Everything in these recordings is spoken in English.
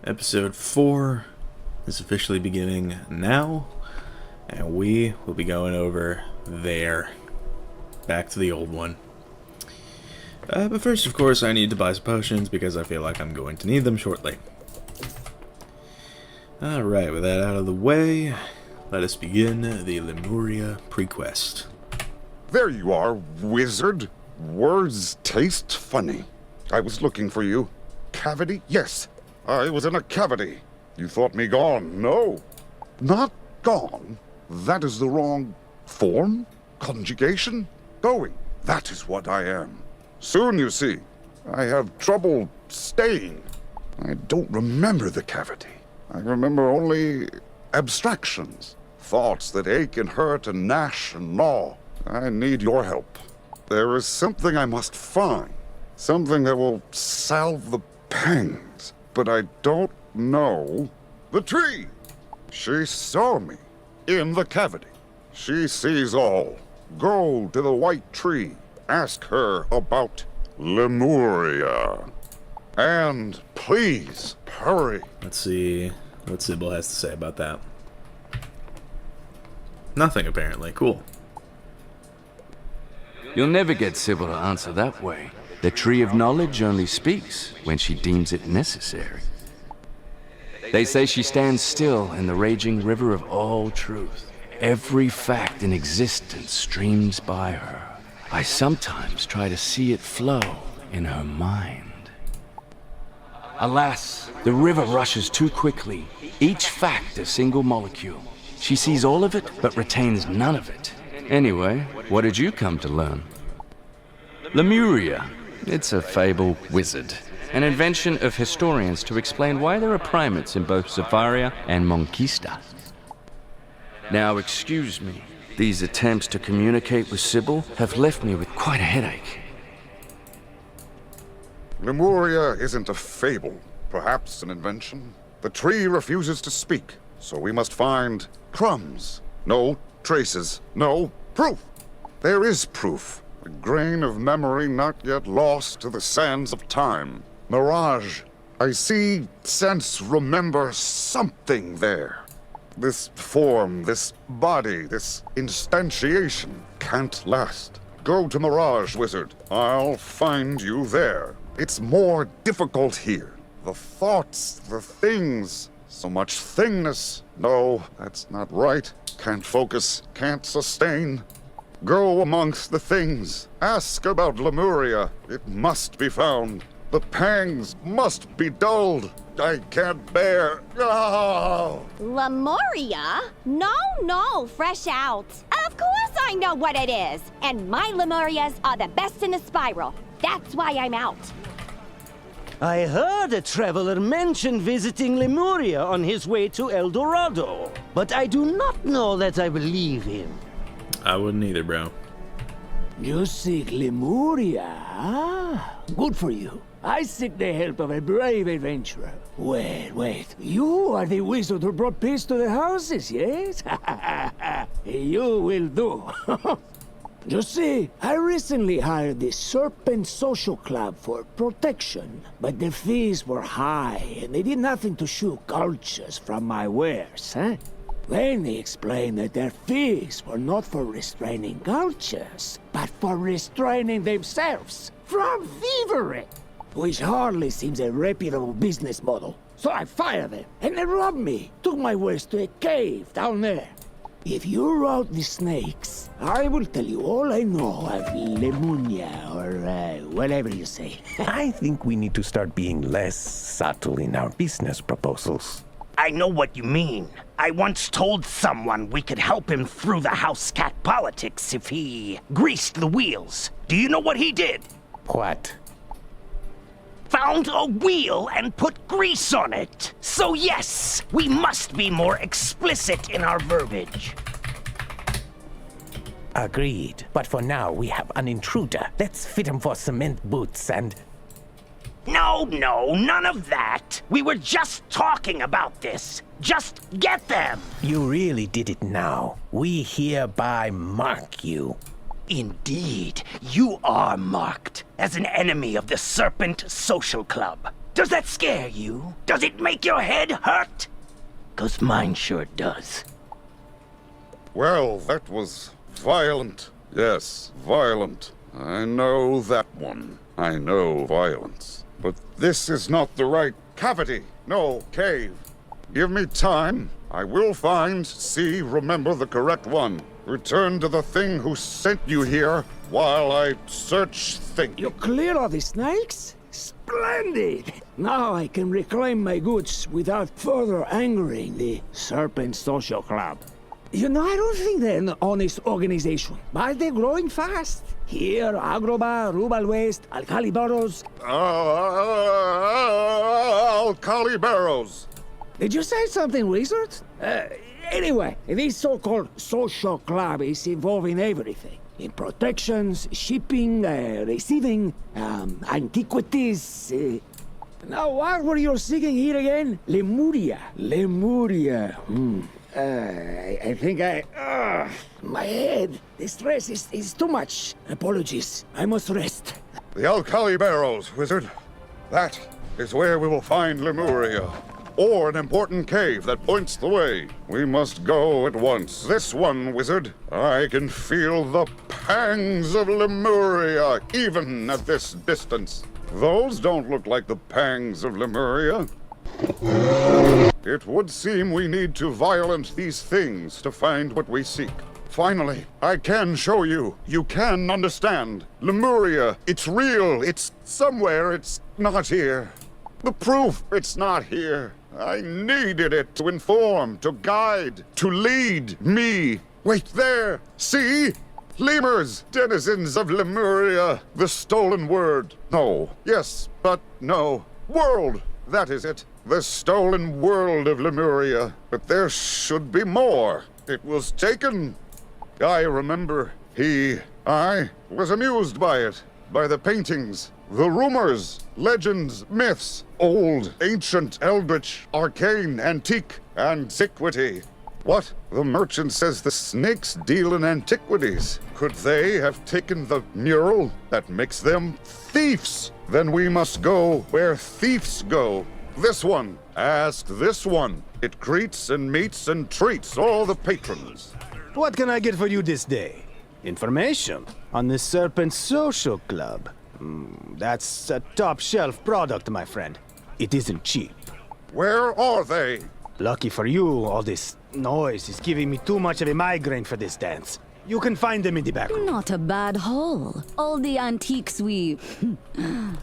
Episode 4 is officially beginning now, and we will be going over there. Back to the old one. But first, of course, I need to buy some potions because I feel like I'm going to need them shortly. Alright, with that out of the way, let us begin the Lemuria pre-quest. There you are, wizard. Words taste funny. I was looking for you. Cavity? Yes, I was in a cavity. You thought me gone. No, not gone. That is the wrong form, conjugation. Going. That is what I am. Soon, you see. I have trouble staying. I don't remember the cavity. I remember only abstractions. Thoughts that ache and hurt and gnash and gnaw. I need your help. There is something I must find. Something that will salve the pangs. But I don't know. The tree! She saw me in the cavity. She sees all. Go to the white tree. Ask her about Lemuria. And please, hurry. Let's see what Sybil has to say about that. Nothing, apparently. Cool. You'll never get Sybil to answer that way. The Tree of Knowledge only speaks when she deems it necessary. They say she stands still in the raging river of all truth. Every fact in existence streams by her. I sometimes try to see it flow in her mind. Alas, the river rushes too quickly. Each fact a single molecule. She sees all of it, but retains none of it. Anyway, what did you come to learn? Lemuria. It's a fable wizard. An invention of historians to explain why there are primates in both Zafaria and Monquista. Now, excuse me. These attempts to communicate with Sybil have left me with quite a headache. Lemuria isn't a fable. Perhaps an invention. The tree refuses to speak, so we must find crumbs. No traces. No proof. There is proof. A grain of memory not yet lost to the sands of time. Mirage. I see, sense, remember something there. This form, this body, this instantiation can't last. Go to Mirage, wizard. I'll find you there. It's more difficult here. The thoughts, the things, so much thingness. No, that's not right. Can't focus, can't sustain. Go amongst the things. Ask about Lemuria. It must be found. The pangs must be dulled. I can't bear. Oh. Lemuria? No, fresh out. Of course I know what it is. And my Lemurias are the best in the spiral. That's why I'm out. I heard a traveler mention visiting Lemuria on his way to El Dorado, but I do not know that I believe him. I wouldn't either, bro. You seek Lemuria, huh? Good for you. I seek the help of a brave adventurer. Wait. You are the wizard who brought peace to the houses, yes? You will do. You see, I recently hired the Serpent Social Club for protection, but the fees were high, and they did nothing to shoo cultures from my wares, huh? Then they explained that their fees were not for restraining cultures, but for restraining themselves from thievery, which hardly seems a reputable business model. So I fired them, and they robbed me, took my wares to a cave down there. If you route the snakes, I will tell you all I know of Lemuria, or whatever you say. I think we need to start being less subtle in our business proposals. I know what you mean. I once told someone we could help him through the house cat politics if he greased the wheels. Do you know what he did? What? Found a wheel and put grease on it. So yes, we must be more explicit in our verbiage. Agreed. But for now, we have an intruder. Let's fit him for cement boots and... No, none of that. We were just talking about this. Just get them. You really did it now. We hereby mark you. Indeed, you are marked as an enemy of the Serpent Social Club. Does that scare you? Does it make your head hurt? 'Cause mine sure does. Well, that was violent. Yes, violent. I know that one. I know violence. But this is not the right cavity. No, cave. Give me time. I will find, see, remember the correct one. Return to the thing who sent you here while I search, think. You clear all the snakes? Splendid! Now I can reclaim my goods without further angering the Serpent Social Club. You know, I don't think they're an honest organization, but they're growing fast. Here, Agroba, Rubal West, Alcali Burrows. Alcali Barrows. Did you say something, Wizard? Anyway, this so-called social club is involving everything. In protections, shipping, receiving, antiquities. Now, what were you seeking here again? Lemuria. Lemuria. I think my head. The stress is too much. Apologies. I must rest. The Alcali Barrows, Wizard. That is where we will find Lemuria. Or an important cave that points the way. We must go at once. This one, Wizard. I can feel the pangs of Lemuria, even at this distance. Those don't look like the pangs of Lemuria. It would seem we need to violate these things to find what we seek. Finally, I can show you. You can understand. Lemuria, it's real. It's somewhere. It's not here. The proof, it's not here. I needed it to inform, to guide, to lead me. Wait there. See? Lemurs, denizens of Lemuria. The stolen word. No. Yes, but no. World. That is it. The stolen world of Lemuria. But there should be more. It was taken. I remember. I was amused by it. By the paintings. The rumors, legends, myths, old, ancient, eldritch, arcane, antique, antiquity. What? The merchant says the snakes deal in antiquities. Could they have taken the mural that makes them thieves? Then we must go where thieves go. This one. Ask this one. It greets and meets and treats all the patrons. What can I get for you this day? Information on the Serpent Social Club. That's a top-shelf product, my friend. It isn't cheap. Where are they? Lucky for you, all this noise is giving me too much of a migraine for this dance. You can find them in the back room. Not a bad haul. All the antiques we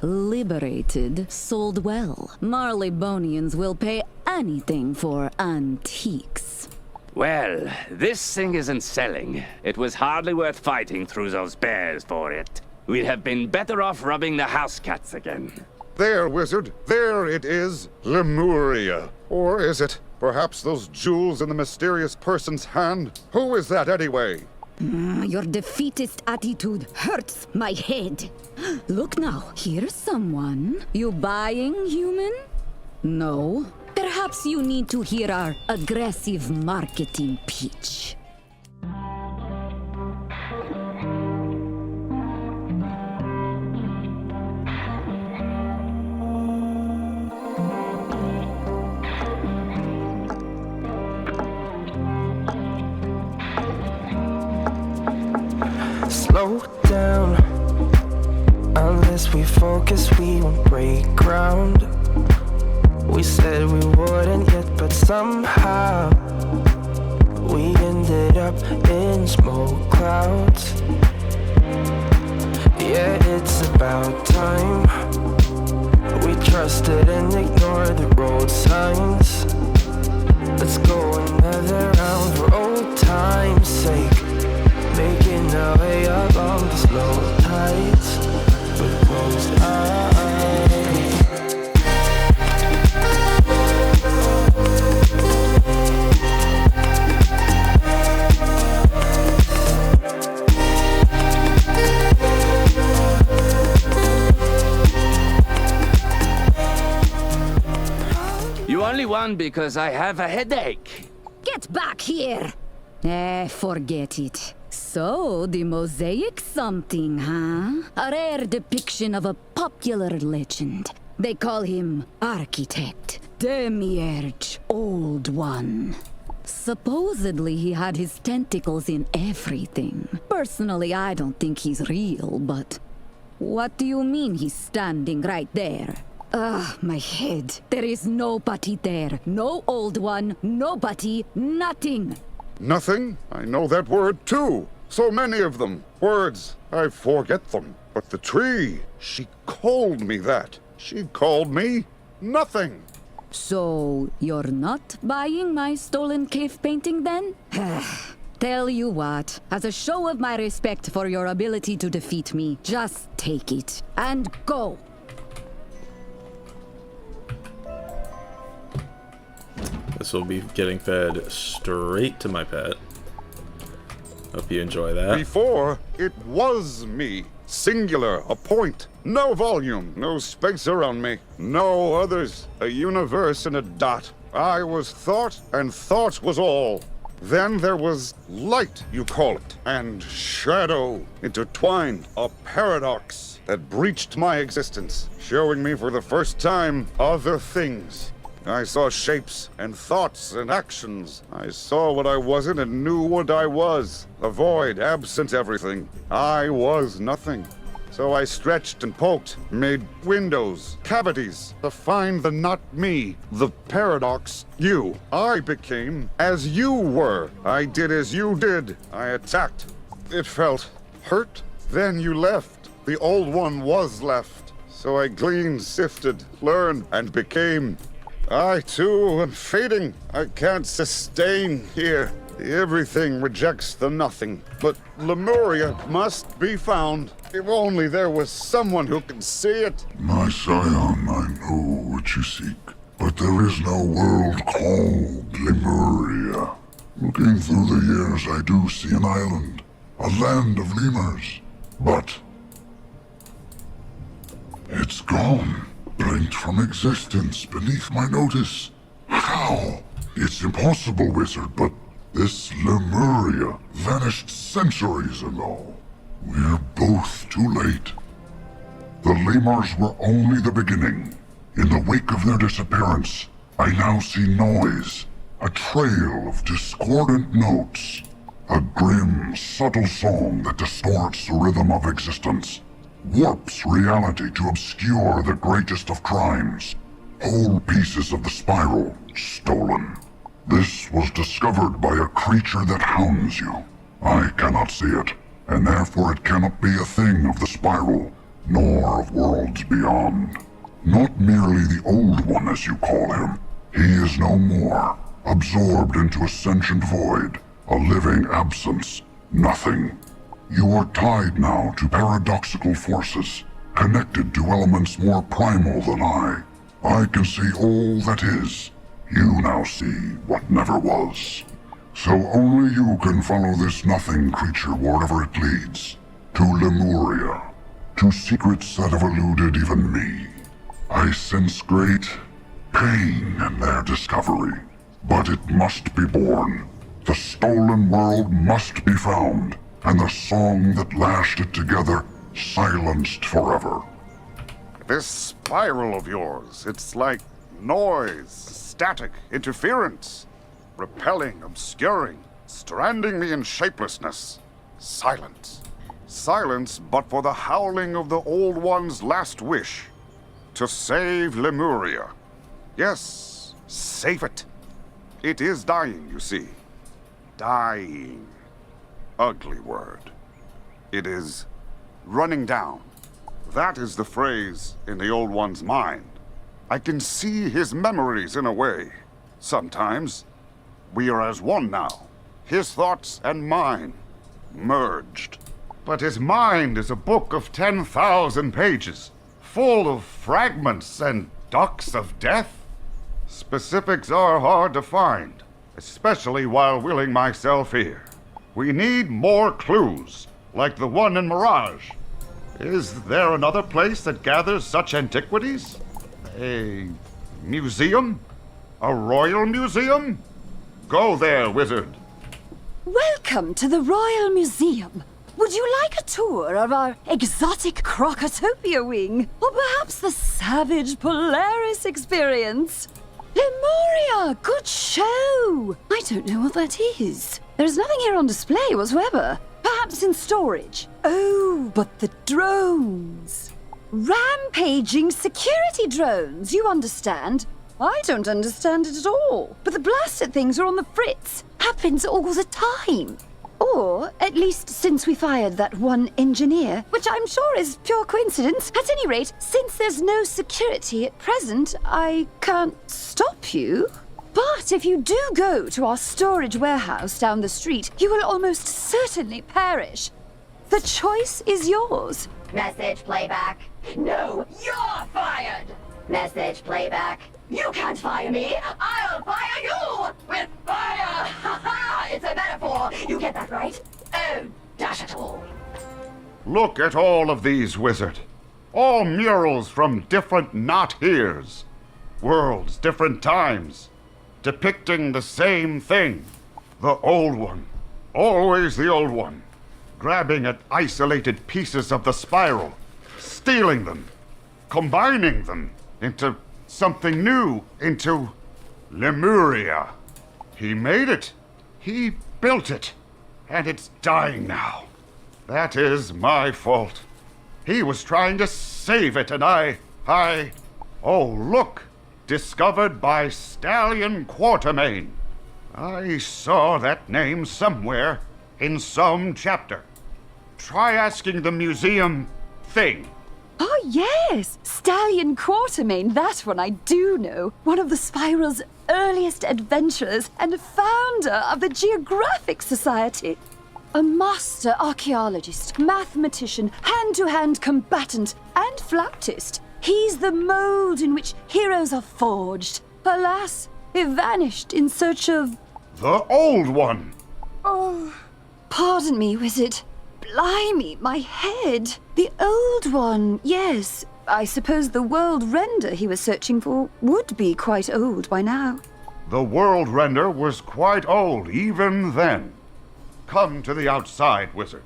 liberated sold well. Marleybonians will pay anything for antiques. Well, this thing isn't selling. It was hardly worth fighting through those bears for it. We'd have been better off rubbing the house cats again. There, Wizard. There it is. Lemuria. Or is it perhaps those jewels in the mysterious person's hand? Who is that anyway? Your defeatist attitude hurts my head. Look now, here's someone. You buying, human? No. Perhaps you need to hear our aggressive marketing pitch. Slow down. Unless we focus, we won't break ground. We said we wouldn't yet, but somehow we ended up in smoke clouds. Yeah, it's about time. We trusted and ignored the road signs. Let's go another round for old time's sake. Making our way along the slow tides with closed eyes. You only won because I have a headache. Get back here! Forget it. So, the mosaic something, huh? A rare depiction of a popular legend. They call him Architect, Demiurge, Old One. Supposedly he had his tentacles in everything. Personally, I don't think he's real, but... What do you mean he's standing right there? Ugh, my head. There is nobody there. No Old One, nobody, nothing. Nothing? I know that word too. So many of them. Words, I forget them. But the tree, she called me that. She called me nothing. So, you're not buying my stolen cave painting then? Tell you what, as a show of my respect for your ability to defeat me, just take it and go. This will be getting fed straight to my pet. Hope you enjoy that. Before, it was me. Singular, a point. No volume, no space around me. No others. A universe and a dot. I was thought, and thought was all. Then there was light, you call it, and shadow intertwined. A paradox that breached my existence, showing me for the first time other things. I saw shapes and thoughts and actions. I saw what I wasn't and knew what I was. A void, absent everything. I was nothing. So I stretched and poked, made windows, cavities, to find the not me, the paradox, you. I became as you were. I did as you did. I attacked. It felt hurt. Then you left. The old one was left. So I gleaned, sifted, learned, and became. I, too, am fading. I can't sustain here. Everything rejects the nothing. But Lemuria must be found. If only there was someone who could see it. My scion, I know what you seek. But there is no world called Lemuria. Looking through the years, I do see an island. A land of lemurs. But... it's gone. Blinked from existence beneath my notice. How? It's impossible, wizard, but this Lemuria vanished centuries ago. We're both too late. The lemurs were only the beginning. In the wake of their disappearance, I now see noise, a trail of discordant notes, a grim, subtle song that distorts the rhythm of existence. Warps reality to obscure the greatest of crimes. Whole pieces of the spiral stolen. This was discovered by a creature that hounds you. I cannot see it, and therefore it cannot be a thing of the spiral, nor of worlds beyond. Not merely the old one as you call him. He is no more, absorbed into a sentient void, a living absence, nothing. You are tied now to paradoxical forces, connected to elements more primal than I. I can see all that is. You now see what never was. So only you can follow this nothing creature wherever it leads. To Lemuria. To secrets that have eluded even me. I sense great pain in their discovery. But it must be born. The stolen world must be found. And the song that lashed it together, silenced forever. This spiral of yours, it's like noise, static, interference. Repelling, obscuring, stranding me in shapelessness. Silence. Silence but for the howling of the Old One's last wish. To save Lemuria. Yes, save it. It is dying, you see. Dying. Ugly word. It is running down. That is the phrase in the Old One's mind. I can see his memories in a way. Sometimes we are as one now. His thoughts and mine merged. But his mind is a book of 10,000 pages, full of fragments and ducts of death. Specifics are hard to find, especially while willing myself here. We need more clues, like the one in Mirage. Is there another place that gathers such antiquities? A museum? A royal museum? Go there, wizard. Welcome to the Royal Museum. Would you like a tour of our exotic Crocotopia wing? Or perhaps the savage Polaris experience? Lemuria! Good show! I don't know what that is. There's nothing here on display whatsoever. Perhaps in storage. Oh, but the drones. Rampaging security drones, you understand? I don't understand it at all. But the blasted things are on the fritz. Happens all the time. Or, at least since we fired that one engineer, which I'm sure is pure coincidence. At any rate, since there's no security at present, I can't stop you. But if you do go to our storage warehouse down the street, you will almost certainly perish. The choice is yours. Message playback. No, you're fired. Message playback. You can't fire me. I'll fire you with fire. Ha ha! It's a metaphor. You get that right? Oh, dash it all. Look at all of these, Wizard. All murals from different not heres. Worlds, different times. Depicting the same thing. The old one. Always the old one. Grabbing at isolated pieces of the spiral. Stealing them. Combining them into something new, into Lemuria. He made it. He built it. And it's dying now. That is my fault. He was trying to save it, and Oh, look! Discovered by Stallion Quartermain. I saw that name somewhere in some chapter. Try asking the museum thing. Oh, yes! Stallion Quartermain, that one I do know. One of the Spiral's earliest adventurers and founder of the Geographic Society. A master archaeologist, mathematician, hand-to-hand combatant, and flautist. He's the mold in which heroes are forged. Alas, he vanished in search of... The old one! Oh, pardon me, Wizard. Blimey, my head. The old one, yes. I suppose the world render he was searching for would be quite old by now. The world render was quite old even then. Come to the outside, Wizard.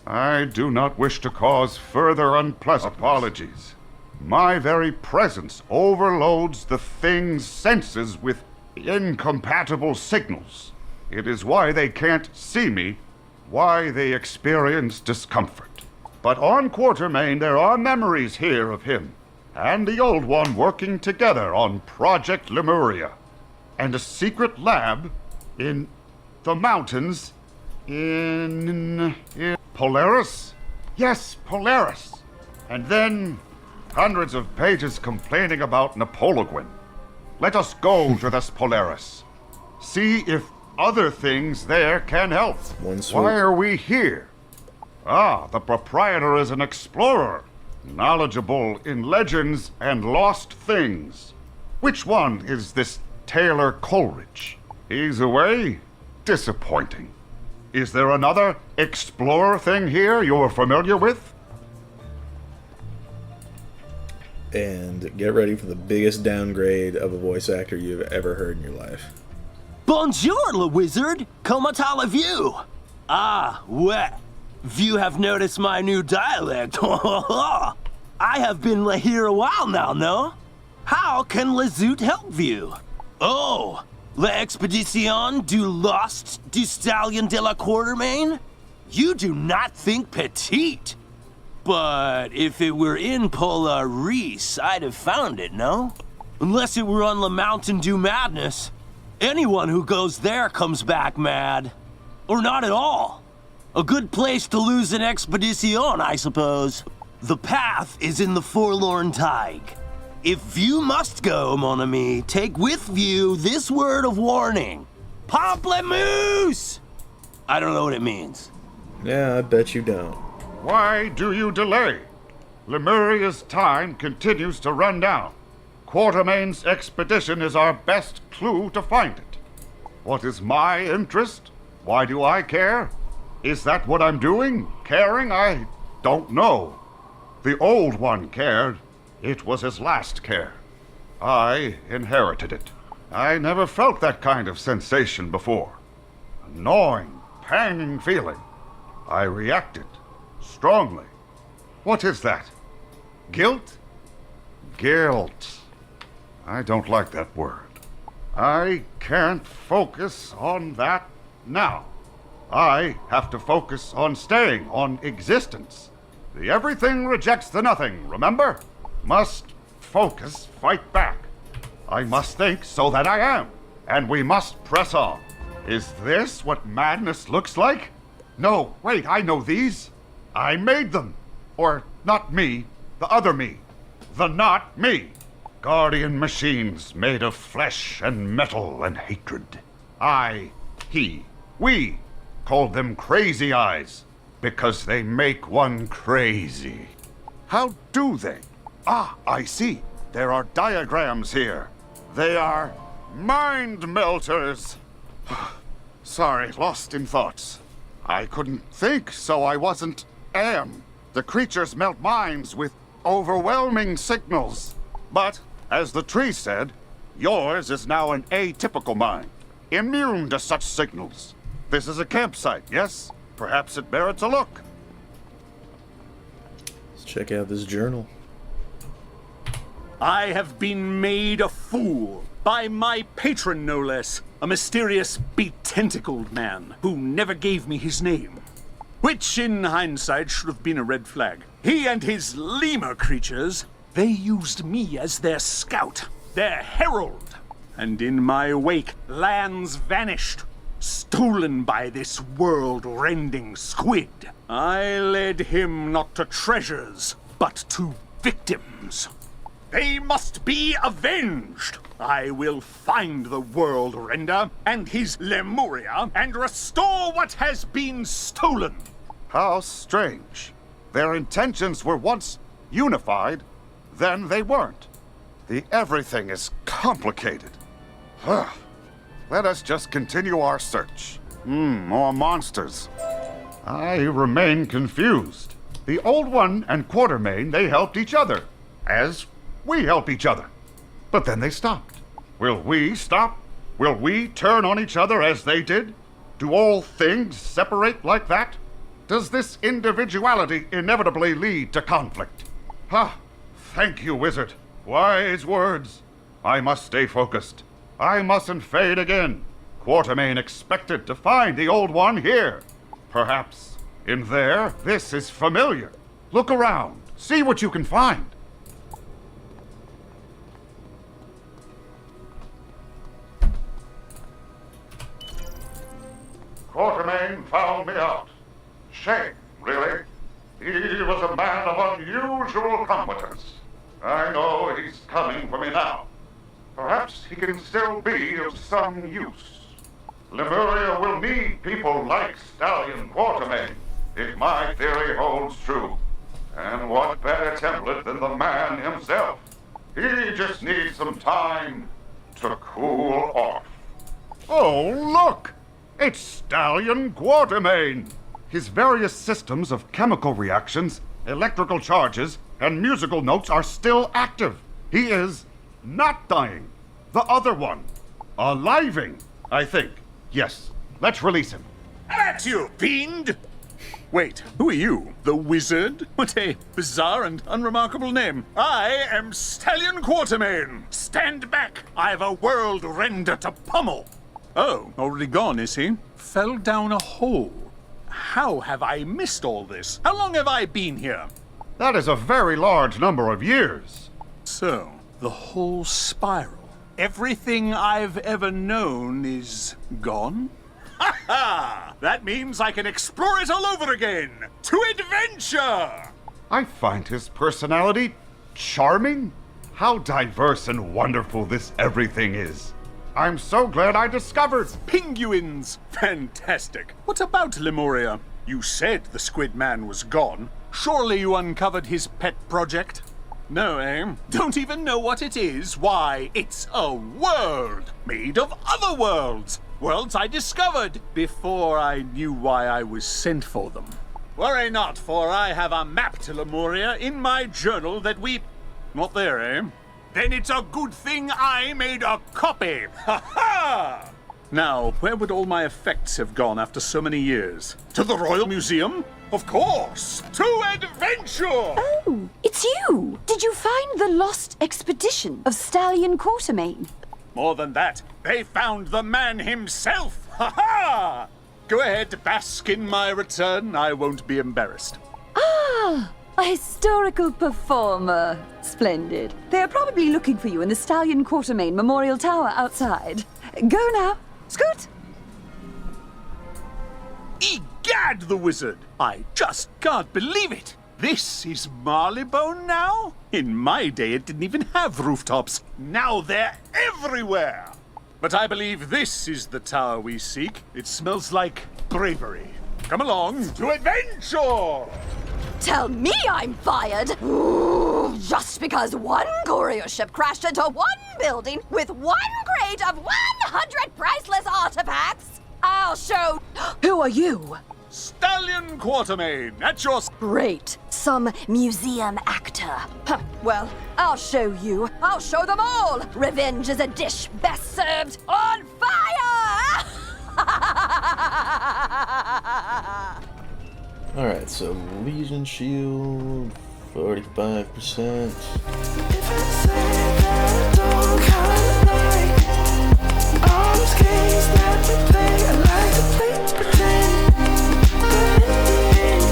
I do not wish to cause further unpleasant apologies. My very presence overloads the thing's senses with incompatible signals. It is why they can't see me, why they experience discomfort. But on Quartermain there are memories here of him and the old one working together on Project Lemuria, and a secret lab in the mountains in Polaris? Yes, Polaris. And then hundreds of pages complaining about Napoleon. Let us go to this Polaris. See if other things there can help. Why are we here? Ah, the proprietor is an explorer, knowledgeable in legends and lost things. Which one is this Taylor Coleridge? He's away? Disappointing. Is there another explorer thing here you're familiar with? And get ready for the biggest downgrade of a voice actor you've ever heard in your life. Bonjour, le wizard! Comment allez-vous? Ah, ouais. You have noticed my new dialect. I have been here a while now, no? How can le zoot help you? Oh, l'expedition du lost du stallion de la Quartermain? You do not think petite. But if it were in Polaris, I'd have found it, no? Unless it were on the Mountain Dew Madness. Anyone who goes there comes back mad. Or not at all. A good place to lose an expedition, I suppose. The path is in the Forlorn Tide. If you must go, mon ami, take with you this word of warning. Pamplemousse! I don't know what it means. Yeah, I bet you don't. Why do you delay? Lemuria's time continues to run down. Quartermain's expedition is our best clue to find it. What is my interest? Why do I care? Is that what I'm doing? Caring? I don't know. The old one cared. It was his last care. I inherited it. I never felt that kind of sensation before. A gnawing, panging feeling. I reacted. Strongly. What is that? Guilt? Guilt. I don't like that word. I can't focus on that now. I have to focus on staying, on existence. The everything rejects the nothing, remember? Must focus, fight back. I must think so that I am. And we must press on. Is this what madness looks like? No, wait, I know these. I made them. Or not me, the other me. The not me. Guardian machines made of flesh and metal and hatred. I, he, we called them crazy eyes because they make one crazy. How do they? Ah, I see. There are diagrams here. They are mind melters. Sorry, lost in thoughts. I couldn't think, so I wasn't am. The creatures melt minds with overwhelming signals. But, as the tree said, yours is now an atypical mind, immune to such signals. This is a campsite, yes? Perhaps it merits a look. Let's check out this journal. I have been made a fool by my patron, no less, a mysterious be-tentacled man who never gave me his name. Which, in hindsight, should have been a red flag. He and his lemur creatures, they used me as their scout, their herald. And in my wake, lands vanished, stolen by this world-rending squid. I led him not to treasures, but to victims. They must be avenged. I will find the World Render and his Lemuria and restore what has been stolen. How strange. Their intentions were once unified, then they weren't. The everything is complicated. Let us just continue our search. More monsters. I remain confused. The Old One and Quartermain, they helped each other, as we help each other. But then they stopped. Will we stop? Will we turn on each other as they did? Do all things separate like that? Does this individuality inevitably lead to conflict? Thank you, Wizard. Wise words. I must stay focused. I mustn't fade again. Quartermain expected to find the Old One here. Perhaps in there, this is familiar. Look around. See what you can find. Quartermain found me out. Shame, really. He was a man of unusual competence. I know he's coming for me now. Perhaps he can still be of some use. Lemuria will need people like Stallion Quartermain, if my theory holds true. And what better template than the man himself? He just needs some time to cool off. Oh, look! It's Stallion Quartermain! His various systems of chemical reactions, electrical charges, and musical notes are still active. He is not dying. The other one. Aliving, I think. Yes, let's release him. At you, fiend! Wait, who are you? The Wizard? What a bizarre and unremarkable name. I am Stallion Quartermain. Stand back. I have a world render to pummel. Oh, already gone, is he? Fell down a hole. How have I missed all this? How long have I been here? That is a very large number of years. So, the whole spiral, everything I've ever known is gone? Ha ha! That means I can explore it all over again! To adventure! I find his personality charming. How diverse and wonderful this everything is. I'm so glad I discovered. Penguins! Fantastic. What about Lemuria? You said the Squid Man was gone. Surely you uncovered his pet project? No, eh? Don't even know what it is? Why, it's a world made of other worlds. Worlds I discovered before I knew why I was sent for them. Worry not, for I have a map to Lemuria in my journal that we... Not there, eh? Then it's a good thing I made a copy. Ha ha! Now, where would all my effects have gone after so many years? To the Royal Museum? Of course! To adventure! Oh, it's you! Did you find the lost expedition of Stallion Quartermain? More than that, they found the man himself! Ha-ha! Go ahead, bask in my return. I won't be embarrassed. Ah, a historical performer. Splendid. They are probably looking for you in the Stallion Quartermain Memorial Tower outside. Go now. Scoot! Egad, the wizard! I just can't believe it! This is Marleybone now? In my day, it didn't even have rooftops. Now they're everywhere! But I believe this is the tower we seek. It smells like bravery. Come along to adventure! Tell me I'm fired! Ooh, just because one courier ship crashed into one building with one crate of 100 priceless artifacts? I'll show... Who are you? Stallion Quartermain, at your... Great. Some museum actor. Huh, well, I'll show you. I'll show them all. Revenge is a dish best served on fire! Alright, so Legion Shield, 45%. All those games that we play, I like to play pretend. But in the end,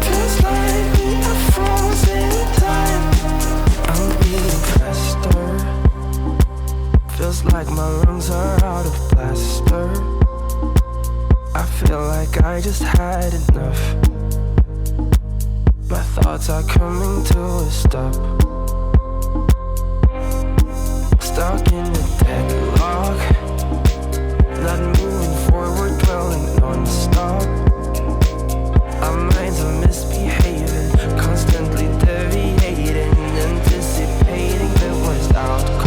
feels like we are frozen in time. I'm being faster. Feels like my lungs are out of plaster. I feel like I just had enough. My thoughts are coming to a stop. Stuck in the deadlock, not moving forward, dwelling non-stop. Our minds are misbehaving, constantly deviating, anticipating the worst outcome.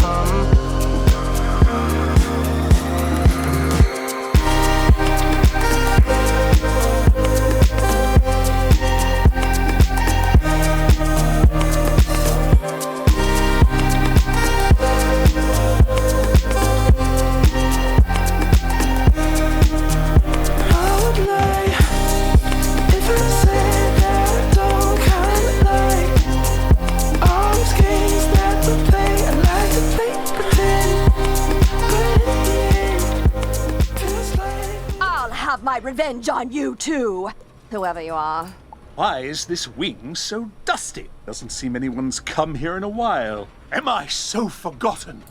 My revenge on you too, whoever you are. Why is this wing so dusty? Doesn't seem anyone's come here in a while. Am I so forgotten?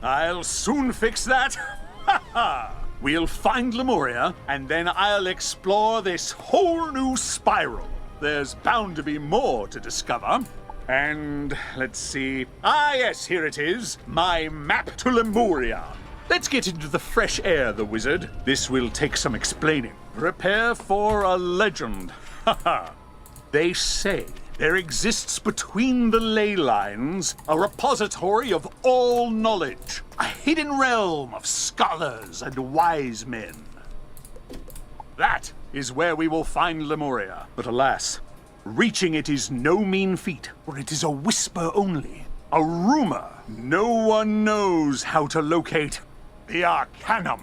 I'll soon fix that. Ha ha! We'll find Lemuria, and then I'll explore this whole new spiral. There's bound to be more to discover. And let's see. Ah, yes, here it is. My map to Lemuria. Let's get into the fresh air, the wizard. This will take some explaining. Prepare for a legend. Haha. They say there exists between the ley lines a repository of all knowledge, a hidden realm of scholars and wise men. That is where we will find Lemuria. But alas, reaching it is no mean feat, for it is a whisper only, a rumor. No one knows how to locate the Arcanum.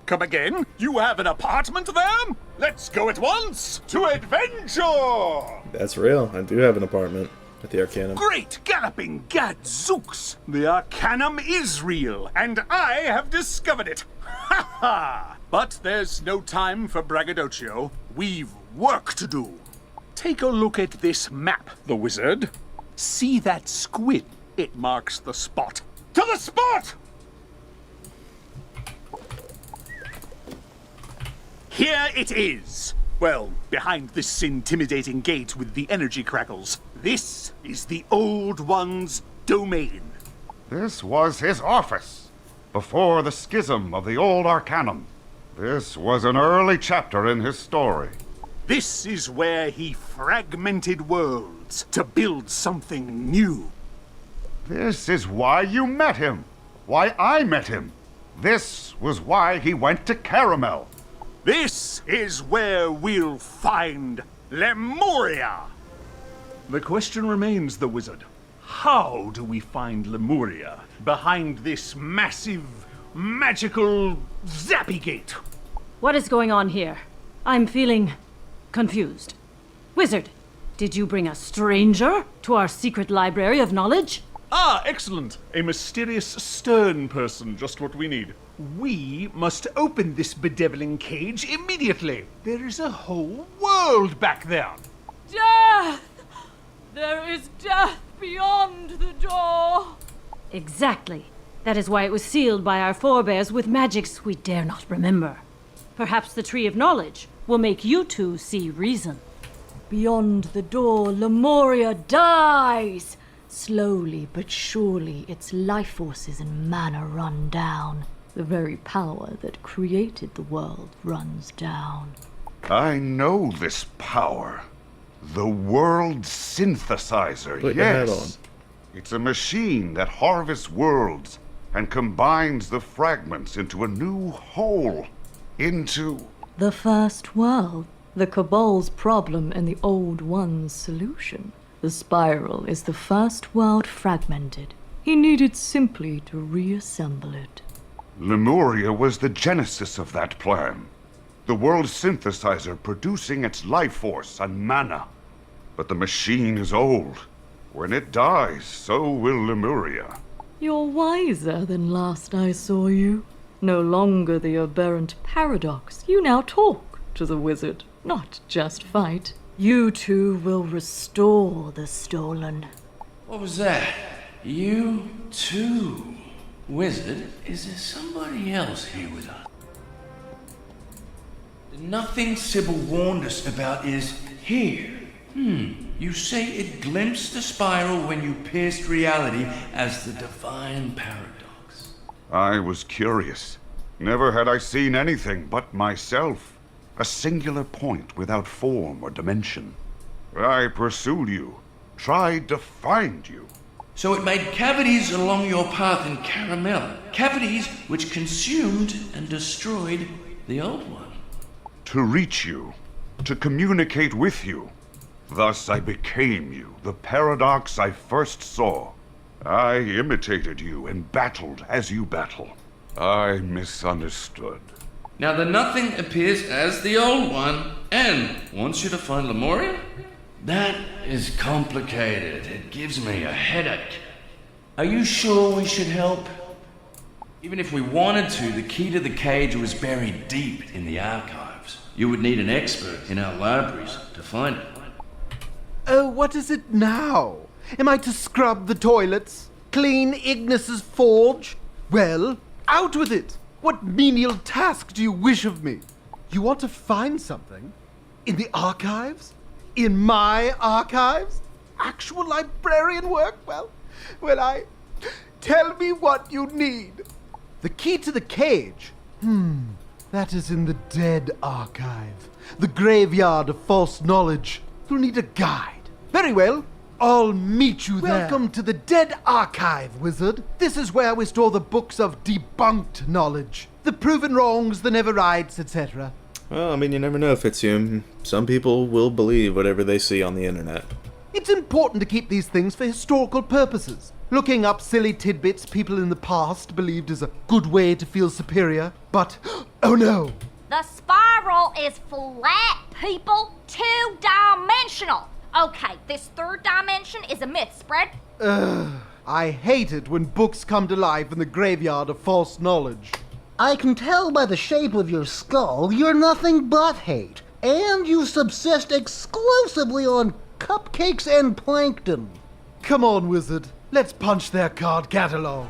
Come again? You have an apartment there? Let's go at once to adventure! That's real. I do have an apartment at the Arcanum. Great galloping gadzooks! The Arcanum is real, and I have discovered it. Ha ha! But there's no time for braggadocio. We've work to do. Take a look at this map, the wizard. See that squid? It marks the spot. To the spot! Here it is. Well, behind this intimidating gate with the energy crackles. This is the Old One's domain. This was his office, before the schism of the Old Arcanum. This was an early chapter in his story. This is where he fragmented worlds to build something new. This is why you met him. Why I met him. This was why he went to Caramel. This is where we'll find Lemuria. The question remains, the wizard. How do we find Lemuria behind this massive magical zappy-gate. What is going on here? I'm feeling confused. Wizard, did you bring a stranger to our secret library of knowledge? Ah, excellent. A mysterious, stern person, just what we need. We must open this bedeviling cage immediately. There is a whole world back there. Death! There is death beyond the door. Exactly. That is why it was sealed by our forebears with magics we dare not remember. Perhaps the Tree of Knowledge will make you two see reason. Beyond the door, Lemuria dies. Slowly but surely, its life forces and mana run down. The very power that created the world runs down. I know this power. The world synthesizer, Put your hat yes. It's a machine that harvests worlds and combines the fragments into a new whole. Into... The first world. The Cabal's problem and the Old One's solution. The spiral is the first world fragmented. He needed simply to reassemble it. Lemuria was the genesis of that plan. The world synthesizer producing its life force and mana. But the machine is old. When it dies, so will Lemuria. You're wiser than last I saw you. No longer the aberrant paradox. You now talk to the wizard, not just fight. You two will restore the stolen. What was that? You too? Wizard, is there somebody else here with us? Nothing Sybil warned us about is here. You say it glimpsed the spiral when you pierced reality as the divine paradox. I was curious. Never had I seen anything but myself. A singular point without form or dimension. I pursued you, tried to find you. So it made cavities along your path in Caramel. Cavities which consumed and destroyed the old one. To reach you, to communicate with you. Thus I became you, the paradox I first saw. I imitated you and battled as you battle. I misunderstood. Now the nothing appears as the old one and wants you to find Lemuria? That is complicated. It gives me a headache. Are you sure we should help? Even if we wanted to, the key to the cage was buried deep in the archives. You would need an expert in our libraries to find it. Oh, what is it now? Am I to scrub the toilets? Clean Ignis's forge? Well, out with it! What menial task do you wish of me? You want to find something? In the archives? In my archives? Actual librarian work? Well, tell me what you need. The key to the cage? That is in the Dead Archive. The graveyard of false knowledge. You'll need a guide. Very well. I'll meet you there. Welcome to the Dead Archive, Wizard. This is where we store the books of debunked knowledge. The proven wrongs, the never rights, etc. Well, I mean, you never know, Fitzhugh. Some people will believe whatever they see on the internet. It's important to keep these things for historical purposes. Looking up silly tidbits people in the past believed is a good way to feel superior. But, oh no! The spiral is flat, people. Two-dimensional. Okay, this third dimension is a myth spread. I hate it when books come to life in the graveyard of false knowledge. I can tell by the shape of your skull you're nothing but hate. And you subsist exclusively on cupcakes and plankton. Come on, Wizard. Let's punch their card catalog.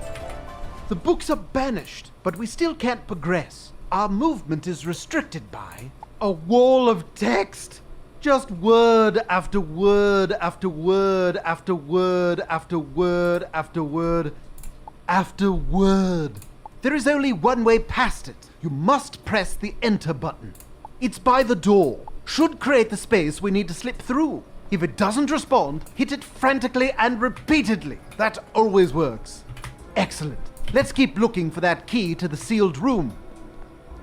The books are banished, but we still can't progress. Our movement is restricted by a wall of text. Just word after word after word after word after word after word after word. There is only one way past it. You must press the enter button. It's by the door. Should create the space we need to slip through. If it doesn't respond, hit it frantically and repeatedly. That always works. Excellent. Let's keep looking for that key to the sealed room.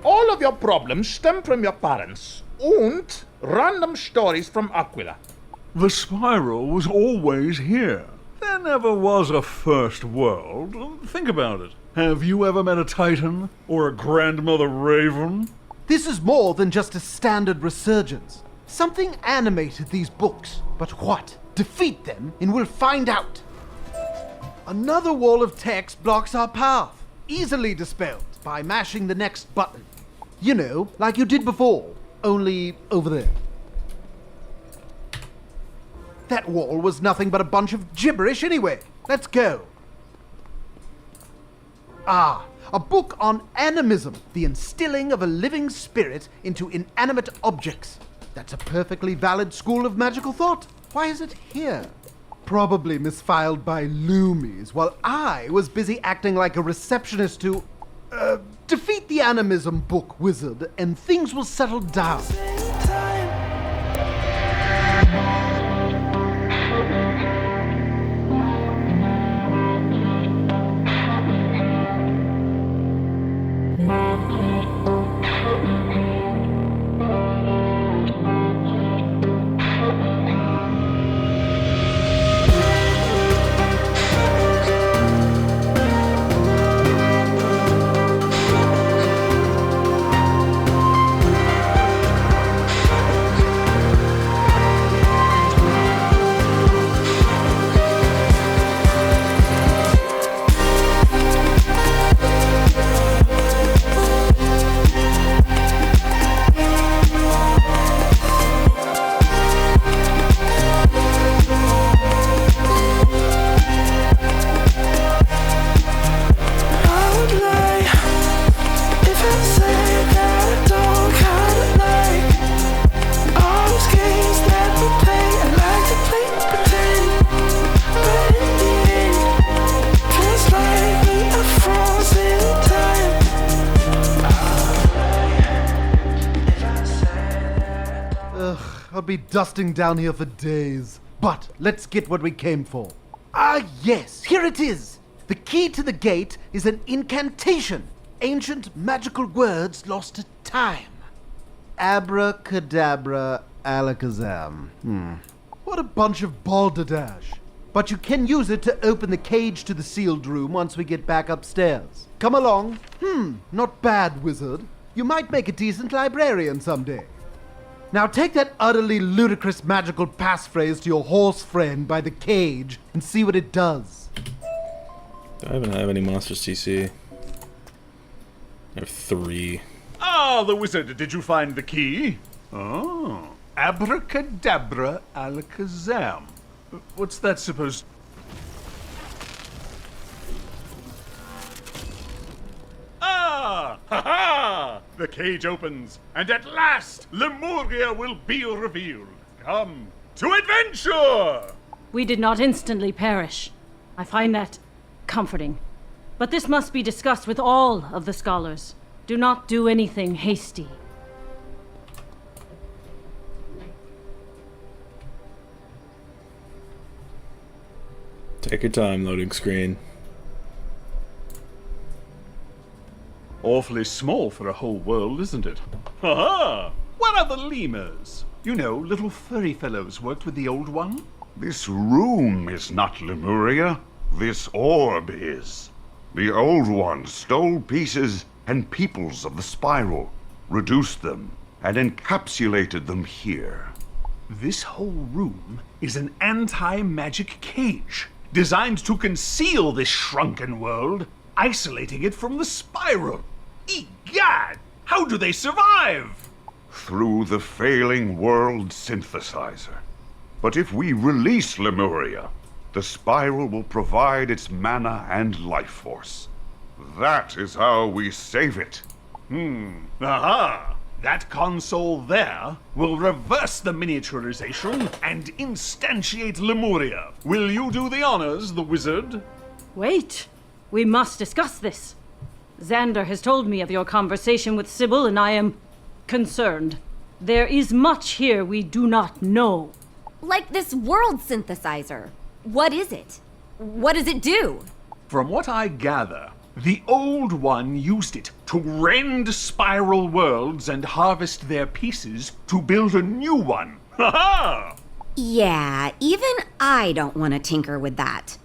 All of your problems stem from your parents and random stories from Aquila. The spiral was always here. There never was a first world. Think about it. Have you ever met a Titan? Or a Grandmother Raven? This is more than just a standard resurgence. Something animated these books. But what? Defeat them and we'll find out. Another wall of text blocks our path. Easily dispelled by mashing the next button. You know, like you did before, only over there. That wall was nothing but a bunch of gibberish anyway. Let's go. Ah, a book on animism, the instilling of a living spirit into inanimate objects. That's a perfectly valid school of magical thought. Why is it here? Probably misfiled by Loomies while I was busy acting like a receptionist to, defeat the animism book, wizard, and things will settle down. I'll be dusting down here for days. But let's get what we came for. Ah, yes, here it is. The key to the gate is an incantation. Ancient magical words lost to time. Abracadabra, alakazam. What a bunch of balderdash. But you can use it to open the cage to the sealed room once we get back upstairs. Come along. Not bad, wizard. You might make a decent librarian someday. Now take that utterly ludicrous magical passphrase to your horse friend by the cage and see what it does. I haven't had any monsters CC. I have 3. Ah, the wizard, did you find the key? Oh, abracadabra alakazam. What's that supposed... Ah! Ha-ha! The cage opens, and at last, Lemuria will be revealed. Come to adventure! We did not instantly perish. I find that comforting. But this must be discussed with all of the scholars. Do not do anything hasty. Take your time, loading screen. Awfully small for a whole world, isn't it? Ha-ha! Where are the lemurs? You know, little furry fellows worked with the old one. This room is not Lemuria. This orb is. The old one stole pieces and peoples of the spiral, reduced them, and encapsulated them here. This whole room is an anti-magic cage, designed to conceal this shrunken world, isolating it from the spiral. Egad! How do they survive? Through the failing world synthesizer. But if we release Lemuria, the spiral will provide its mana and life force. That is how we save it. Aha! That console there will reverse the miniaturization and instantiate Lemuria. Will you do the honors, the wizard? Wait! We must discuss this. Xander has told me of your conversation with Sybil, and I am concerned. There is much here we do not know. Like this world synthesizer. What is it? What does it do? From what I gather, the old one used it to rend spiral worlds and harvest their pieces to build a new one. Ha ha! Yeah, even I don't want to tinker with that.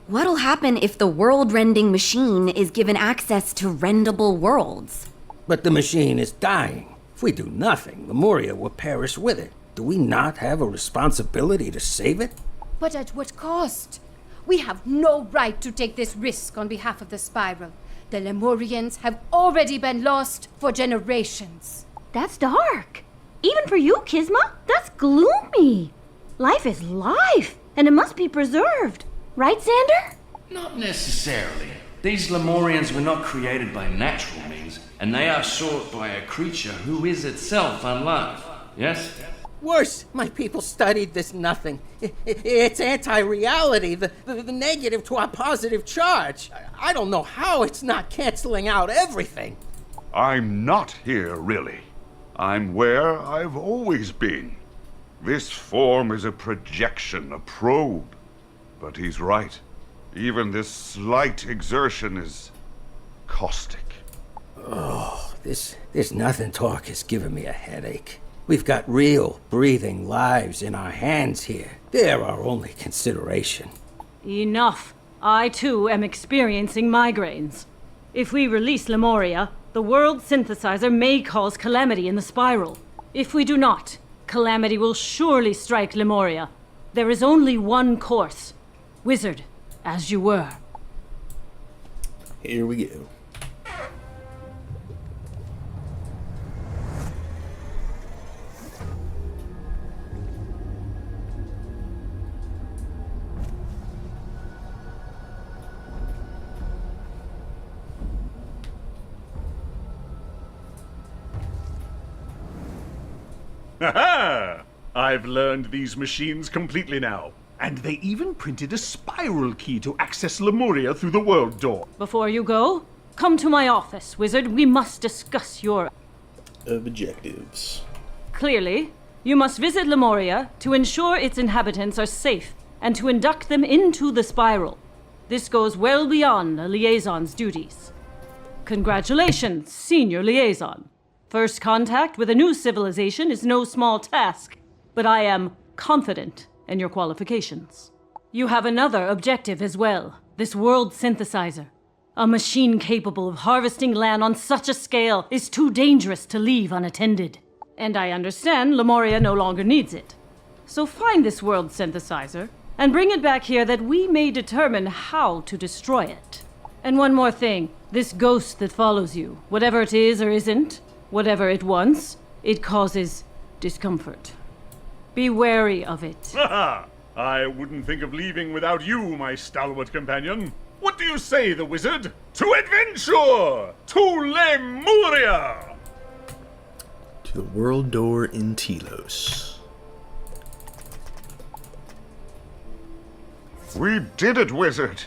What'll happen if the world-rending machine is given access to rendable worlds? But the machine is dying. If we do nothing, Lemuria will perish with it. Do we not have a responsibility to save it? But at what cost? We have no right to take this risk on behalf of the Spiral. The Lemurians have already been lost for generations. That's dark. Even for you, Kizma, that's gloomy. Life is life, and it must be preserved. Right, Xander? Not necessarily. These Lemurians were not created by natural means, and they are sought by a creature who is itself unloved. Yes? Worse, my people studied this nothing. It's anti-reality, the negative to our positive charge. I don't know how it's not canceling out everything. I'm not here, really. I'm where I've always been. This form is a projection, a probe. But he's right. Even this slight exertion is caustic. Oh, this nothing talk is giving me a headache. We've got real, breathing lives in our hands here. They're our only consideration. Enough. I, too, am experiencing migraines. If we release Lemuria, the world synthesizer may cause calamity in the Spiral. If we do not, calamity will surely strike Lemuria. There is only one course. Wizard, as you were. Here we go. Ha-ha! I've learned these machines completely now. And they even printed a spiral key to access Lemuria through the world door. Before you go, come to my office, Wizard. We must discuss your objectives. Clearly, you must visit Lemuria to ensure its inhabitants are safe and to induct them into the Spiral. This goes well beyond a liaison's duties. Congratulations, Senior Liaison. First contact with a new civilization is no small task, but I am confident in your qualifications. You have another objective as well, this world synthesizer. A machine capable of harvesting land on such a scale is too dangerous to leave unattended. And I understand Lemuria no longer needs it. So find this world synthesizer and bring it back here that we may determine how to destroy it. And one more thing, this ghost that follows you, whatever it is or isn't, whatever it wants, it causes discomfort. Be wary of it. Ha! I wouldn't think of leaving without you, my stalwart companion. What do you say, the wizard? To adventure! To Lemuria! To the world door in Telos. We did it, wizard!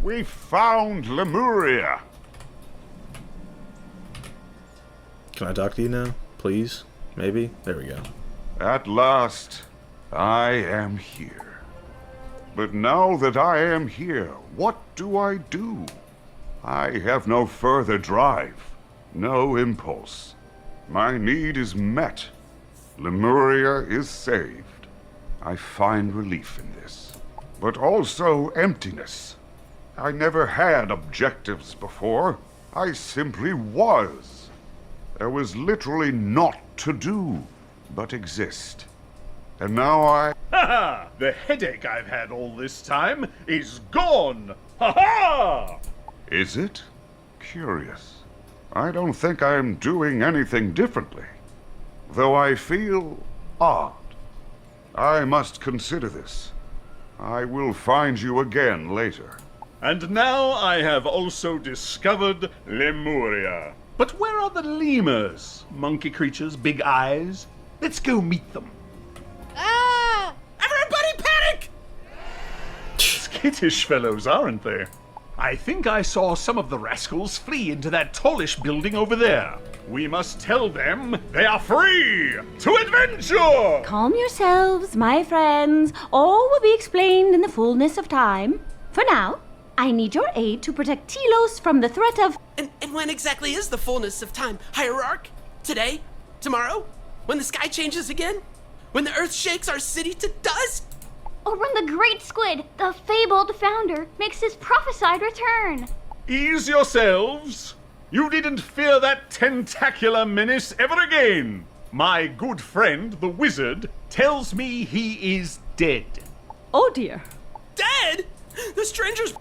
We found Lemuria! Can I talk to you now? Please? Maybe? There we go. At last, I am here. But now that I am here, what do? I have no further drive, no impulse. My need is met. Lemuria is saved. I find relief in this, but also emptiness. I never had objectives before. I simply was. There was literally naught to do but exist. And now I... Ha-ha! The headache I've had all this time is gone! Ha-ha! Is it? Curious. I don't think I'm doing anything differently, though I feel odd. I must consider this. I will find you again later. And now I have also discovered Lemuria. But where are the lemurs? Monkey creatures, big eyes? Let's go meet them. Ah! Everybody panic! Skittish fellows, aren't they? I think I saw some of the rascals flee into that tallish building over there. We must tell them they are free to adventure! Calm yourselves, my friends. All will be explained in the fullness of time. For now, I need your aid to protect Telos from the threat of... And when exactly is the fullness of time? Hierarch? Today? Tomorrow? When the sky changes again? When the earth shakes our city to dust? Or when the Great Squid, the fabled founder, makes his prophesied return. Ease yourselves. You needn't fear that tentacular menace ever again. My good friend, the wizard, tells me he is dead. Oh dear. Dead? The stranger's...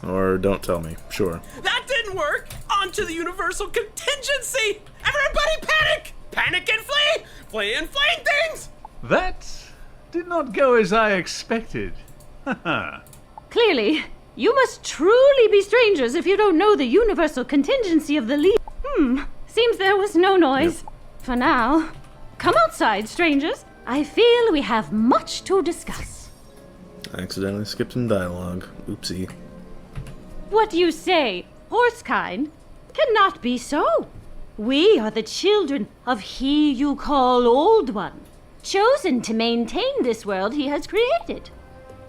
Or don't tell me. Sure. That didn't work! On to the universal contingency! Everybody panic! Panic and flee! Flee and fling things! That did not go as I expected. Clearly, you must truly be strangers if you don't know the universal contingency of the league. Seems there was no noise. Yep. For now. Come outside, strangers. I feel we have much to discuss. I accidentally skipped some dialogue. Oopsie. What you say, horsekind, cannot be so. We are the children of he you call Old One, chosen to maintain this world he has created.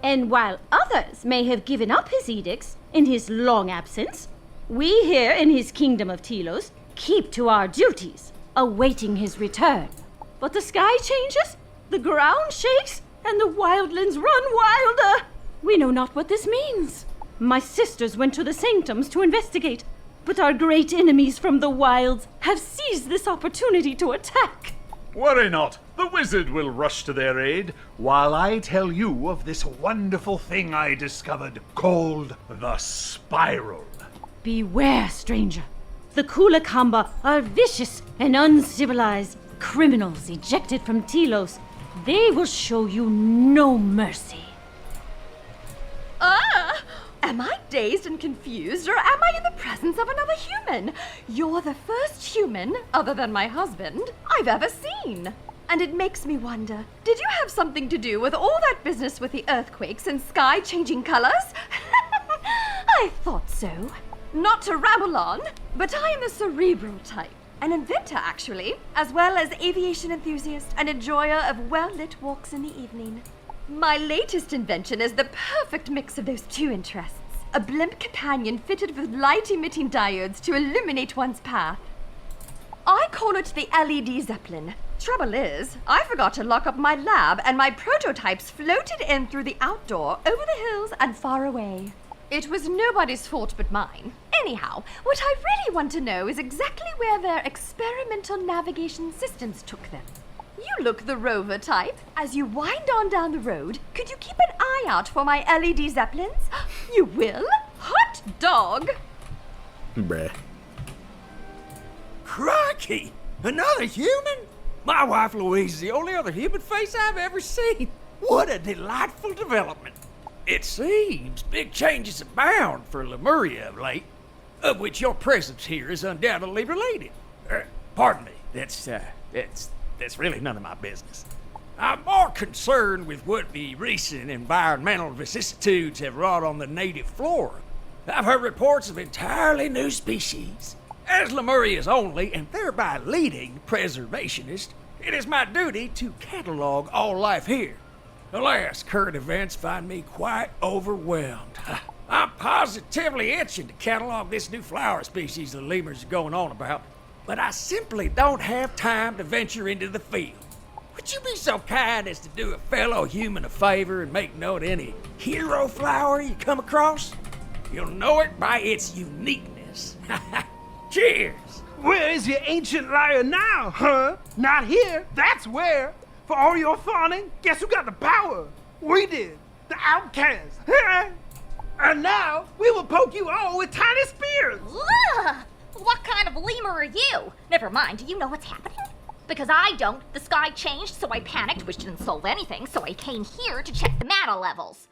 And while others may have given up his edicts in his long absence, we here in his kingdom of Telos keep to our duties, awaiting his return. But the sky changes, the ground shakes, and the wildlands run wilder. We know not what this means. My sisters went to the sanctums to investigate, but our great enemies from the wilds have seized this opportunity to attack. Worry not. The wizard will rush to their aid, while I tell you of this wonderful thing I discovered called the Spiral. Beware, stranger. The Kulakamba are vicious and uncivilized criminals ejected from Telos. They will show you no mercy. Am I dazed and confused, or am I in the presence of another human? You're the first human, other than my husband, I've ever seen. And it makes me wonder, did you have something to do with all that business with the earthquakes and sky changing colors? I thought so. Not to ramble on, but I am the cerebral type. An inventor, actually, as well as aviation enthusiast and enjoyer of well-lit walks in the evening. My latest invention is the perfect mix of those two interests. A blimp companion fitted with light-emitting diodes to illuminate one's path. I call it the LED Zeppelin. Trouble is, I forgot to lock up my lab and my prototypes floated in through the outdoor, over the hills and far away. It was nobody's fault but mine. Anyhow, what I really want to know is exactly where their experimental navigation systems took them. You look the rover type. As you wind on down the road, could you keep an eye out for my LED Zeppelins? You will? Hot dog! Bruh. Crikey! Another human? My wife Louise is the only other human face I've ever seen. What a delightful development. It seems big changes abound for Lemuria of late, of which your presence here is undoubtedly related. Pardon me, that's really none of my business. I'm more concerned with what the recent environmental vicissitudes have wrought on the native flora. I've heard reports of entirely new species. As Lemuria's only, and thereby leading, preservationist, it is my duty to catalog all life here. Alas, current events find me quite overwhelmed. I'm positively itching to catalog this new flower species the lemurs are going on about, but I simply don't have time to venture into the field. Would you be so kind as to do a fellow human a favor and make note of any hero flower you come across? You'll know it by its uniqueness. Cheers! Where is your ancient liar now, huh? Not here, that's where. For all your fawning, guess who got the power? We did, the outcasts. And now, we will poke you all with tiny spears. Ugh! What kind of lemur are you? Never mind, do you know what's happening? Because I don't. The sky changed, so I panicked, which didn't solve anything, so I came here to check the mana levels.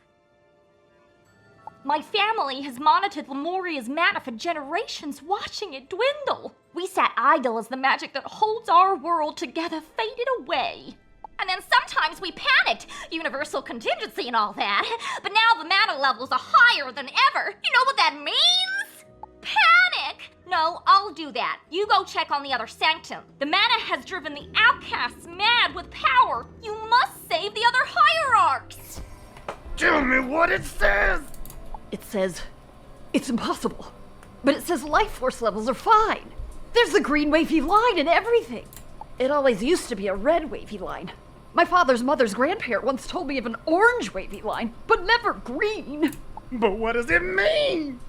My family has monitored Lemuria's mana for generations, watching it dwindle. We sat idle as the magic that holds our world together faded away. And then sometimes we panicked, universal contingency and all that. But now the mana levels are higher than ever. You know what that means? Panic! No, I'll do that. You go check on the other sanctum. The mana has driven the outcasts mad with power. You must save the other hierarchs. Tell me what it says. It says it's impossible, but it says life force levels are fine. There's the green wavy line and everything. It always used to be a red wavy line. My father's mother's grandparent once told me of an orange wavy line, but never green. But what does it mean?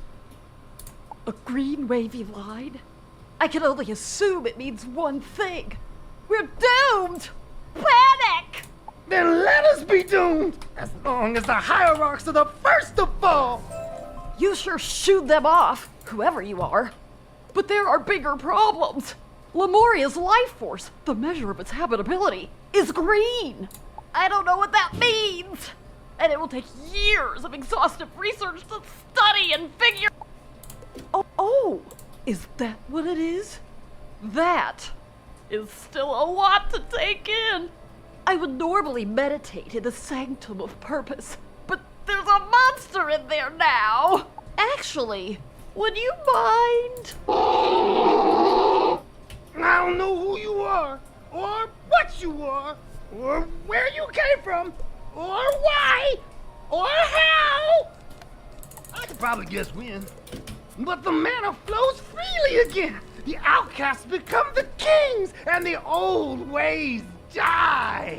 A green wavy line? I can only assume it means one thing. We're doomed! Panic! Then let us be doomed, as long as the hierarchs are the first to fall! You sure shooed them off, whoever you are. But there are bigger problems. Lemuria's life force, the measure of its habitability, is green. I don't know what that means. And it will take years of exhaustive research to study and figure... Oh, is that what it is? That is still a lot to take in. I would normally meditate in the sanctum of purpose, but there's a monster in there now. Actually, would you mind? I don't know who you are, or what you are, or where you came from, or why, or how. I could probably guess when. But the mana flows freely again. The outcasts become the kings, and the old ways die.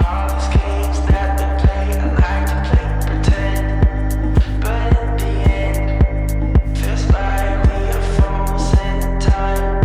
All these games that they play, I like to play pretend. But in the end, feels like we are frozen in time.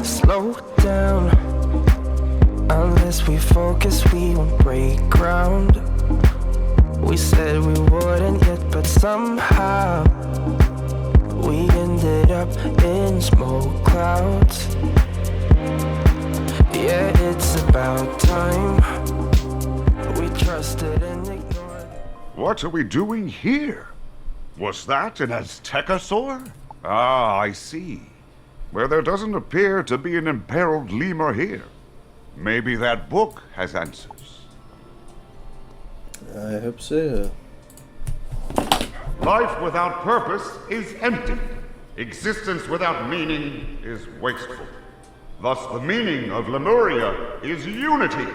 Slow down. Unless we focus, we won't break ground. We said we wouldn't yet, but somehow we ended up in smoke clouds. Yeah, it's about time. We trusted and ignored. What are we doing here? Was that an Aztecosaur? Ah, I see. Well, there doesn't appear to be an imperiled lemur here. Maybe that book has answers. I hope so. Life without purpose is empty. Existence without meaning is wasteful. Thus, the meaning of Lemuria is unity.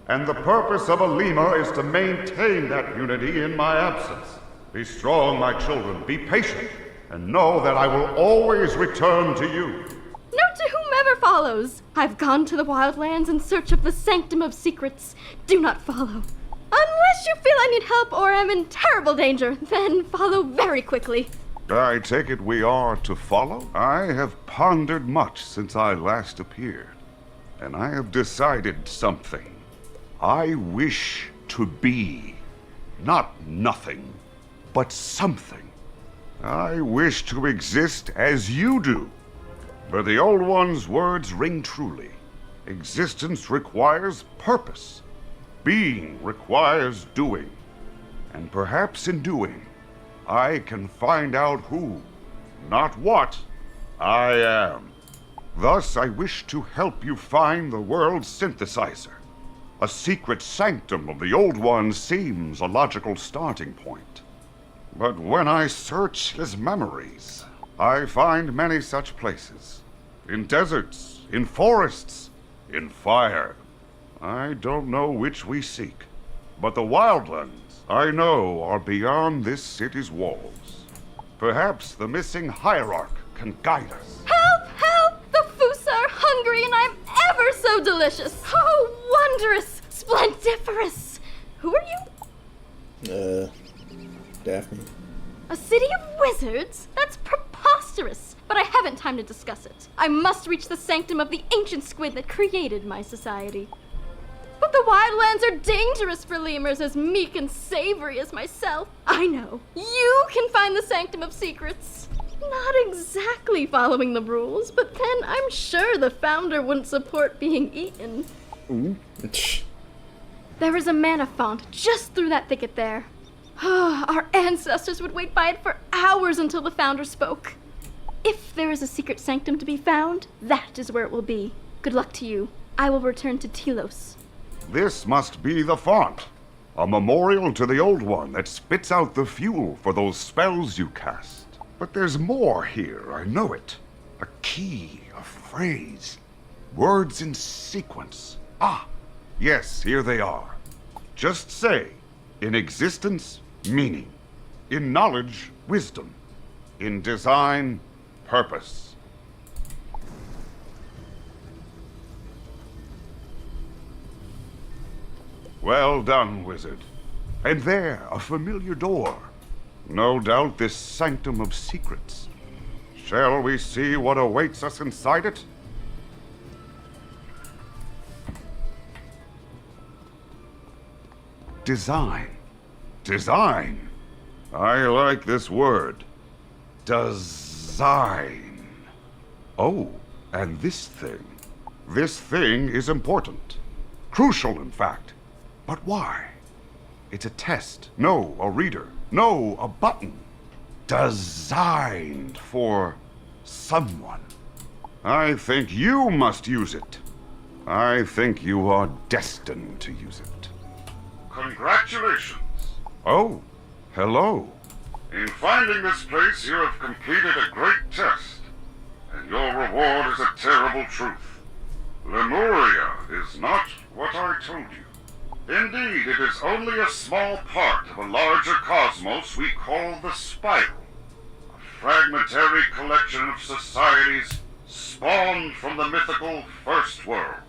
And the purpose of a lemur is to maintain that unity in my absence. Be strong, my children. Be patient. And know that I will always return to you. Note to whomever follows. I've gone to the wildlands in search of the sanctum of secrets. Do not follow. Unless you feel I need help or am in terrible danger, then follow very quickly. I take it we are to follow? I have pondered much since I last appeared, and I have decided something. I wish to be not nothing, but something. I wish to exist as you do. For the Old One's words ring truly. Existence requires purpose. Being requires doing. And perhaps in doing, I can find out who, not what, I am. Thus, I wish to help you find the world's synthesizer. A secret sanctum of the Old One seems a logical starting point. But when I search his memories, I find many such places. In deserts, in forests, in fire. I don't know which we seek, but the wildlands, I know, are beyond this city's walls. Perhaps the missing hierarch can guide us. Help! Help! The foos are hungry and I'm ever so delicious. Oh, wondrous! Splendiferous! Who are you? Daphne. A city of wizards? That's preposterous! But I haven't time to discuss it. I must reach the sanctum of the ancient squid that created my society. But the wildlands are dangerous for lemurs as meek and savory as myself. I know. You can find the sanctum of secrets. Not exactly following the rules, but then I'm sure the founder wouldn't support being eaten. Ooh. There is a mana font just through that thicket there. Our ancestors would wait by it for hours until the founder spoke. If there is a secret sanctum to be found, that is where it will be. Good luck to you. I will return to Telos. This must be the font. A memorial to the Old One that spits out the fuel for those spells you cast. But there's more here, I know it. A key, a phrase. Words in sequence. Ah, yes, here they are. Just say, in existence, meaning. In knowledge, wisdom. In design, purpose. Well done, wizard. And there, a familiar door. No doubt this sanctum of secrets. Shall we see what awaits us inside it? Design. Design. I like this word. Design. Oh, and this thing. This thing is important. Crucial, in fact. But why? It's a test. No, a reader. No, a button. Designed for someone. I think you must use it. I think you are destined to use it. Congratulations. Oh, hello. In finding this place, you have completed a great test. And your reward is a terrible truth. Lemuria is not what I told you. Indeed, it is only a small part of a larger cosmos we call the Spiral. A fragmentary collection of societies spawned from the mythical First World.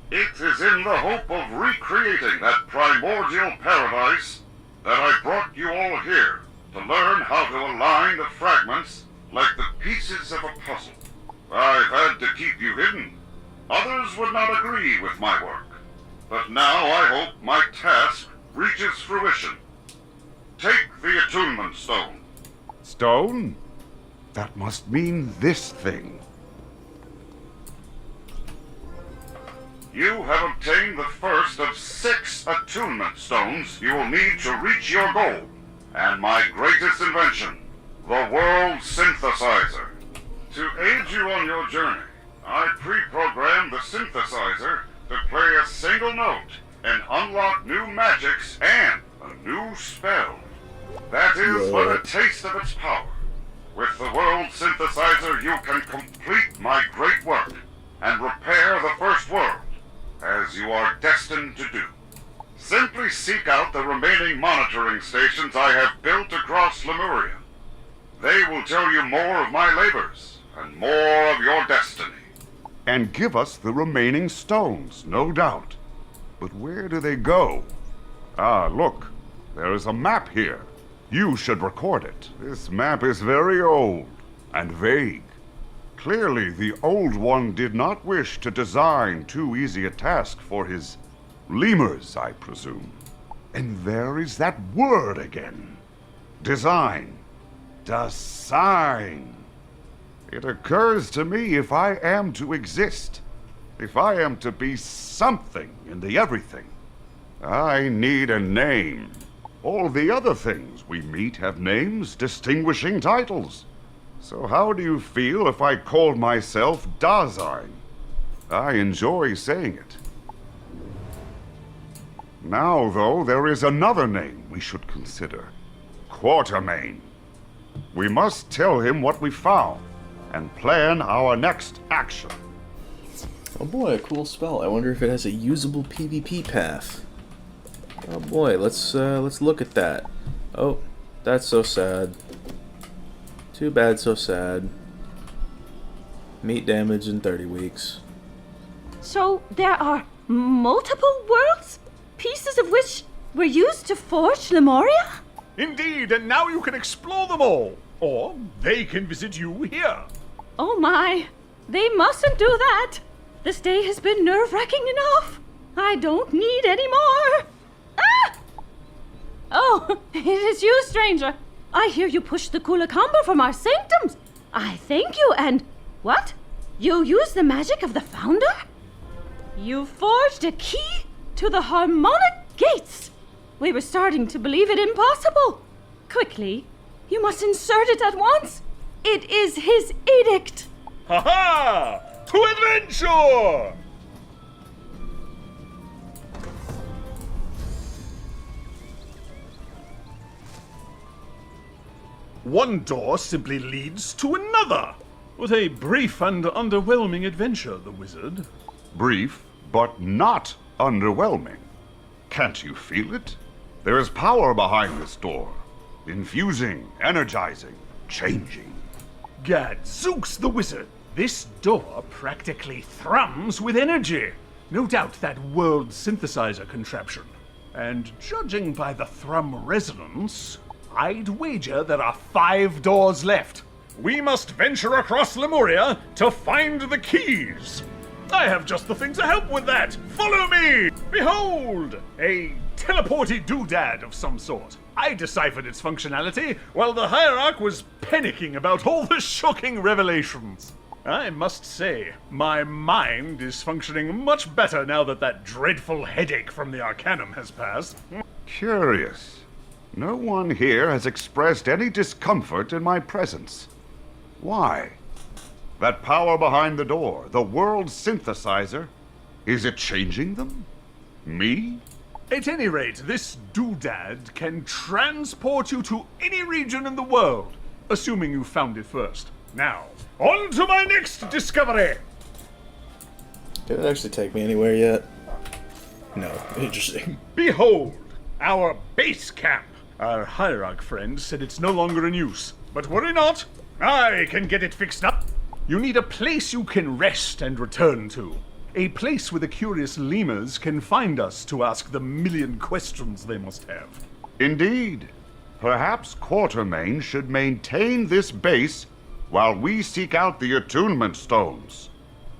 It is in the hope of recreating that primordial paradise that I brought you all here to learn how to align the fragments like the pieces of a puzzle. I've had to keep you hidden. Others would not agree with my work. But now I hope my task reaches fruition. Take the attunement stone. Stone? That must mean this thing. You have obtained the first of 6 attunement stones you will need to reach your goal, and my greatest invention, the World Synthesizer. To aid you on your journey, I pre-programmed the synthesizer to play a single note and unlock new magics and a new spell. That is but a taste of its power. With the World Synthesizer, you can complete my great work and repair the First World, as you are destined to do. Simply seek out the remaining monitoring stations I have built across Lemuria. They will tell you more of my labors and more of your destiny. And give us the remaining stones, no doubt. But where do they go? Ah, look, there is a map here. You should record it. This map is very old and vague. Clearly, the Old One did not wish to design too easy a task for his lemurs, I presume. And there is that word again. Design. Design. It occurs to me if I am to exist, if I am to be something in the everything, I need a name. All the other things we meet have names, distinguishing titles. So how do you feel if I called myself Dasein? I enjoy saying it. Now, though, there is another name we should consider. Quatermain. We must tell him what we found and plan our next action. Oh boy, a cool spell. I wonder if it has a usable PvP path. Oh boy, let's look at that. Oh, that's so sad. Too bad, so sad. Meat damage in 30 weeks. So there are multiple worlds? Pieces of which were used to forge Lemuria? Indeed, and now you can explore them all. Or they can visit you here. Oh my, they mustn't do that. This day has been nerve-wracking enough. I don't need any more. Ah! Oh, it is you, stranger. I hear you pushed the Kulakamba from our sanctums. I thank you, and what? You used the magic of the Founder? You forged a key to the harmonic gates! We were starting to believe it impossible. Quickly, you must insert it at once. It is his edict. Ha-ha! To adventure! One door simply leads to another. What a brief and underwhelming adventure, the wizard. Brief, but not underwhelming. Can't you feel it? There is power behind this door. Infusing, energizing, changing. Gadzooks, the wizard! This door practically thrums with energy. No doubt that world synthesizer contraption. And judging by the thrum resonance, I'd wager there are 5 doors left. We must venture across Lemuria to find the keys. I have just the thing to help with that. Follow me! Behold! A teleporty doodad of some sort. I deciphered its functionality while the hierarch was panicking about all the shocking revelations. I must say, my mind is functioning much better now that that dreadful headache from the Arcanum has passed. Curious. No one here has expressed any discomfort in my presence. Why? That power behind the door, the world synthesizer, is it changing them? Me? At any rate, this doodad can transport you to any region in the world, assuming you found it first. Now, on to my next discovery! Did it actually take me anywhere yet? No. Interesting. Behold, our base camp. Our hierarch friend said it's no longer in use, but worry not. I can get it fixed up. You need a place you can rest and return to. A place where the curious lemurs can find us to ask the million questions they must have. Indeed. Perhaps Quatermain should maintain this base while we seek out the attunement stones.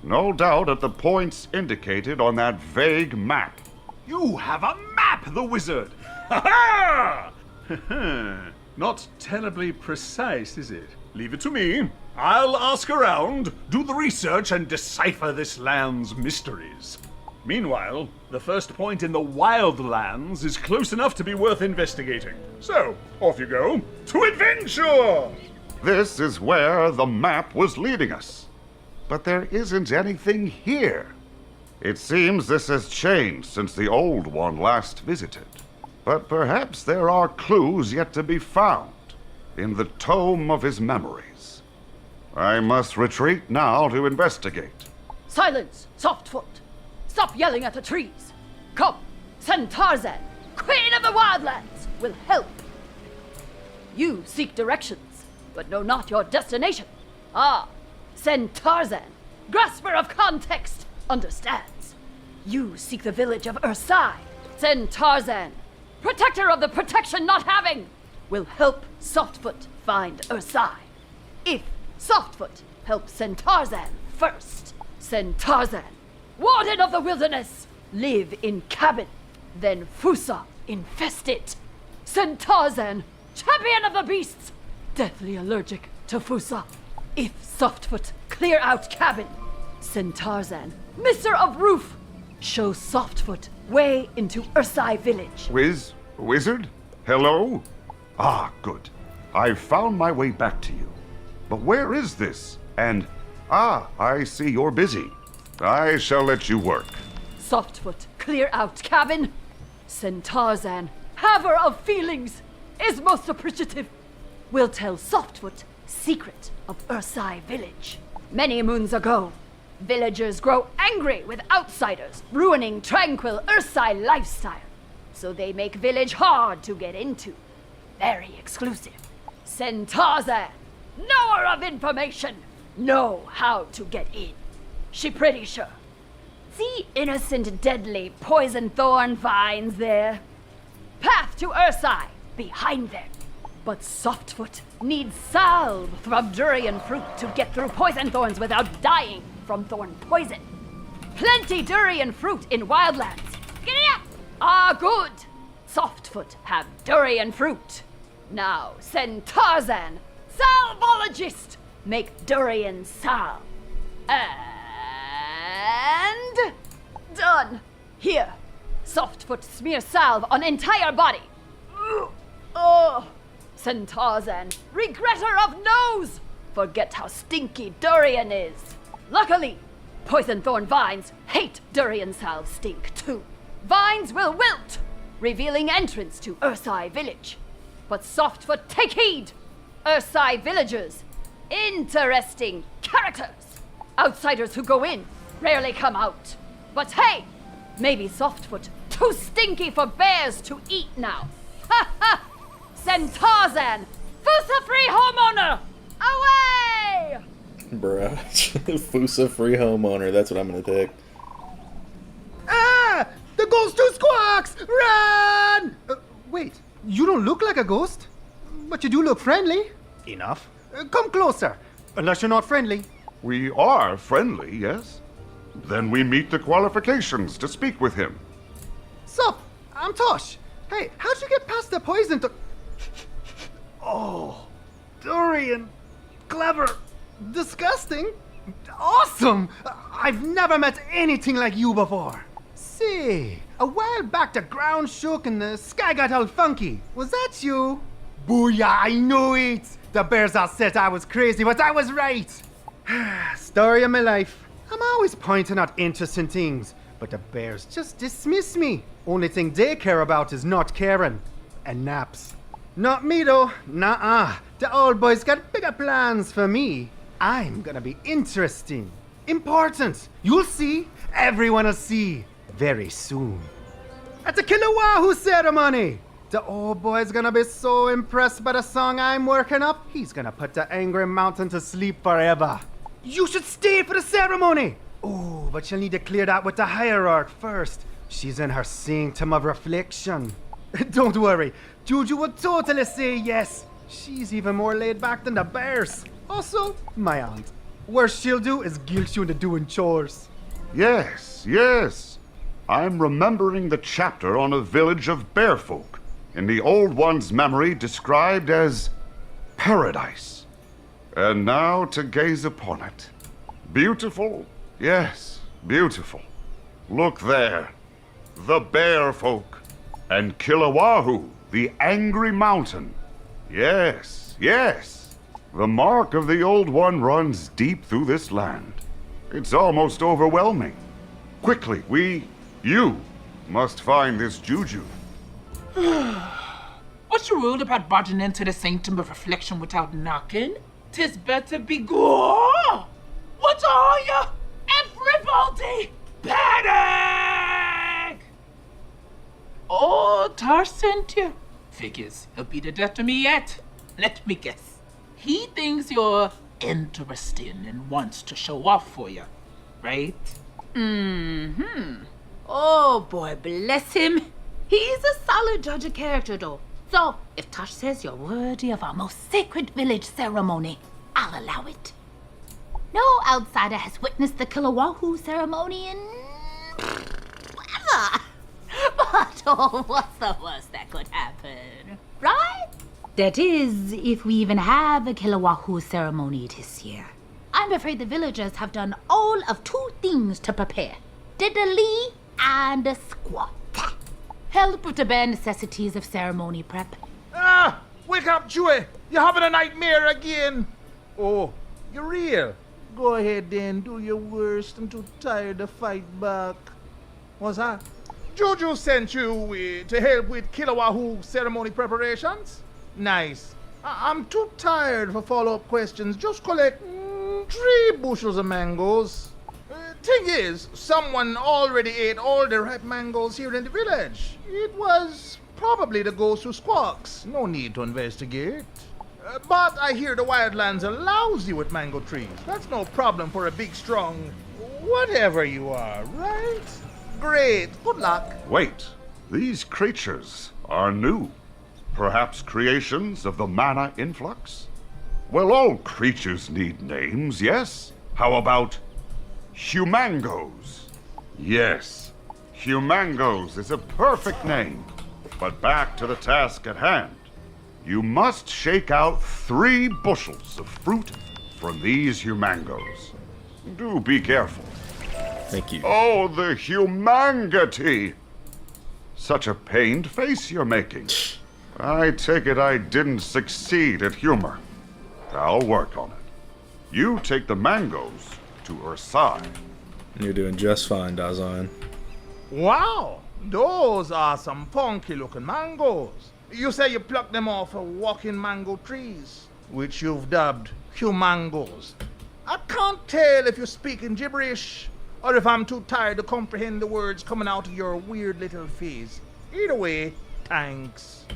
No doubt at the points indicated on that vague map. You have a map, the wizard! Ha ha! Not terribly precise, is it? Leave it to me. I'll ask around, do the research, and decipher this land's mysteries. Meanwhile, the first point in the Wildlands is close enough to be worth investigating. So, off you go, to adventure! This is where the map was leading us. But there isn't anything here. It seems this has changed since the old one last visited. But perhaps there are clues yet to be found in the tome of his memories. I must retreat now to investigate. Silence, Softfoot! Stop yelling at the trees! Come, send Tarzan, Queen of the Wildlands, will help. You seek directions, but know not your destination. Ah, send Tarzan, grasper of context, understands. You seek the village of Ursai. Send Tarzan, protector of the protection not having, will help Softfoot find Ursai. If Softfoot helps send Tarzan first, send Tarzan, warden of the wilderness, live in cabin, then Fusa infest it. Send Tarzan, champion of the beasts, deathly allergic to Fusa. If Softfoot clear out cabin, send Tarzan, mister of roof, show Softfoot way into Ursai village. Wizard? Hello? Ah, good. I've found my way back to you. But where is this? And, I see you're busy. I shall let you work. Softfoot, clear out cabin. Send Tarzan, haver of feelings, is most appreciative. Will tell Softfoot secret of Ursai village. Many moons ago, villagers grow angry with outsiders, ruining tranquil Ursai lifestyle. So they make village hard to get into. Very exclusive. Send Tarzan, knower of information, know how to get in. She pretty sure. See innocent deadly poison thorn vines there? Path to Ursai, behind them. But Softfoot needs salve from durian fruit to get through poison thorns without dying from thorn poison. Plenty durian fruit in Wildlands. Get it up! Ah, good. Softfoot have durian fruit. Now send Tarzan, salvologist, make durian salve. And done. Here, Softfoot smear salve on entire body. Oh, Tarzan, regretter of nose. Forget how stinky durian is. Luckily, poison thorn vines hate durian salve stink too. Vines will wilt, revealing entrance to Ursai village. But Softfoot, take heed! Ursai villagers, interesting characters. Outsiders who go in rarely come out. But hey, maybe Softfoot too stinky for bears to eat now. Ha ha! Send Tarzan, Fusa-free homeowner, away! Bruh. Fusa-free homeowner, that's what I'm gonna take. Ah! The ghost who squawks! Run! Wait, you don't look like a ghost, but you do look friendly. Enough. Come closer, unless you're not friendly. We are friendly, yes? Then we meet the qualifications to speak with him. Sup, I'm Tosh. Hey, how'd you get past the poison to... Oh, durian. Clever. Disgusting. Awesome. I've never met anything like you before. See, a while back the ground shook and the sky got all funky. Was that you? Booyah, I knew it. The bears all said I was crazy, but I was right. Story of my life. I'm always pointing out interesting things, but the bears just dismiss me. Only thing they care about is not caring. And naps. Not me though. Nuh-uh. The old boys got bigger plans for me. I'm gonna be interesting. Important. You'll see. Everyone will see. Very soon. At the Kilowahoo ceremony. The old boy's gonna be so impressed by the song I'm working up, he's gonna put the angry mountain to sleep forever. You should stay for the ceremony. Oh, but you'll need to clear that with the hierarch first. She's in her sanctum of reflection. Don't worry, Juju would totally say yes. She's even more laid back than the bears. Also, my aunt. Worst she'll do is guilt you into doing chores. Yes, yes. I'm remembering the chapter on a village of bearfolk, in the Old One's memory described as paradise. And now to gaze upon it. Beautiful? Yes, beautiful. Look there. The bearfolk. And Kilowahoo, the angry mountain. Yes, yes. The mark of the Old One runs deep through this land. It's almost overwhelming. Quickly, you must find this Juju. What's your rule about barging into the sanctum of reflection without knocking? 'Tis better be go. What are you? Everybody, panic! Oh, Tar sent you. Figures, he'll be the death to me yet. Let me guess. He thinks you're interesting and wants to show off for you, right? Mm-hmm. Oh boy, bless him. He's a solid judge of character, though. So, if Tosh says you're worthy of our most sacred village ceremony, I'll allow it. No outsider has witnessed the Kilowahoo ceremony in... forever. But, oh, what's the worst that could happen, right? That is, if we even have a Kilowahoo ceremony this year. I'm afraid the villagers have done all of two things to prepare. Diddly and a squat. Help with the bare necessities of ceremony prep. Ah! Wake up, Chewie! You're having a nightmare again! Oh, you're real? Go ahead then, do your worst. I'm too tired to fight back. What's that? Juju sent you to help with Kilowahoo ceremony preparations? Nice. I'm too tired for follow-up questions. Just collect 3 bushels of mangoes. Thing is, someone already ate all the ripe mangoes here in the village. It was probably the ghost who squawks. No need to investigate. But I hear the wildlands are lousy with mango trees. That's no problem for a big, strong... whatever you are, right? Great. Good luck. Wait, these creatures are new. Perhaps creations of the mana influx? Well, all creatures need names, yes? How about Humangos? Yes, Humangos is a perfect name. But back to the task at hand. You must shake out 3 bushels of fruit from these Humangos. Do be careful. Thank you. Oh, the humangity! Such a pained face you're making. I take it I didn't succeed at humor. I'll work on it. You take the mangoes to her side. You're doing just fine, Dazan. Wow, those are some funky-looking mangoes. You say you plucked them off of walking mango trees, which you've dubbed humangos. I can't tell if you're speaking gibberish or if I'm too tired to comprehend the words coming out of your weird little face. Either way, thanks.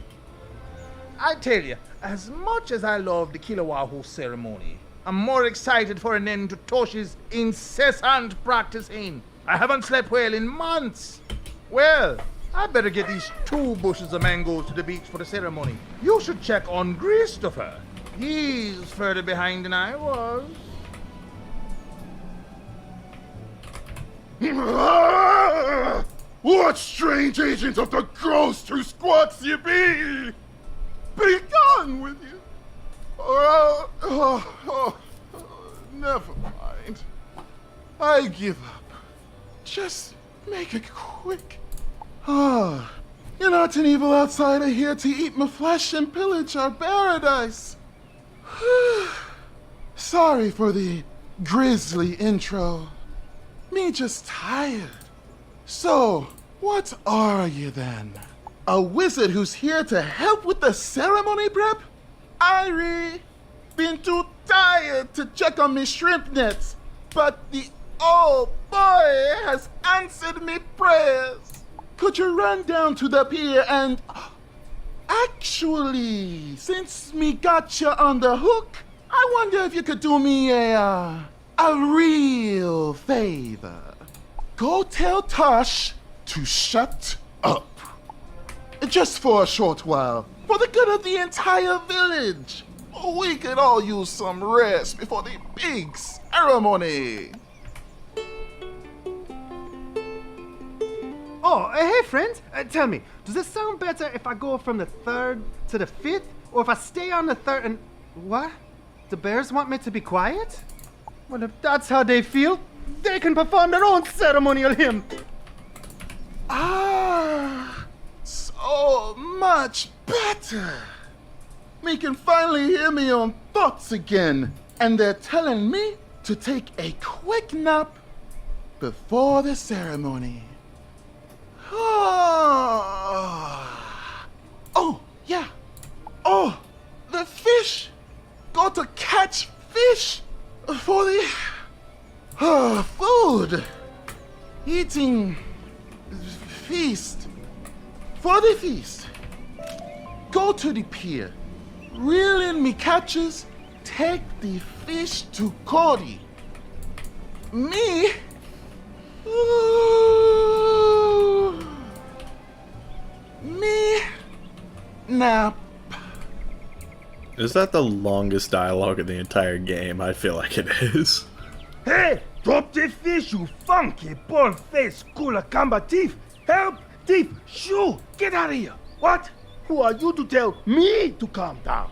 I tell you, as much as I love the Kilowahoo ceremony, I'm more excited for an end to Toshi's incessant practicing. I haven't slept well in months. Well, I better get these 2 bushels of mangoes to the beach for the ceremony. You should check on Christopher. He's further behind than I was. What strange agent of the ghost who squawks ye be? Be gone with you. Never mind. I give up. Just make it quick. You're not an evil outsider here to eat my flesh and pillage our paradise. Sorry for the grisly intro. Me just tired. So, what are you then? A wizard who's here to help with the ceremony prep? Irie, been too tired to check on me shrimp nets, but the old boy has answered me prayers. Could you run down to the pier and... Actually, since me got you on the hook, I wonder if you could do me a real favor. Go tell Tosh to shut up. Just for a short while, for the good of the entire village. We could all use some rest before the big ceremony. Oh, hey friends, tell me, does it sound better if I go from the 3rd to the 5th? Or if I stay on the 3rd and... What? The bears want me to be quiet? Well, if that's how they feel, they can perform their own ceremonial hymn. So much better. Me can finally hear me own thoughts again, and they're telling me to take a quick nap before the ceremony. Oh, yeah. Oh, the fish. Got to catch fish for the food. Eating feast. For the feast. Go to the pier. Reel in me catches. Take the fish to Cody. Me? Me? Nap. Is that the longest dialogue in the entire game? I feel like it is. Hey, drop the fish, you funky, bald-faced, Kulakamba thief! Help! Thief! Shoo! Get out of here! What? Who are you to tell me to calm down?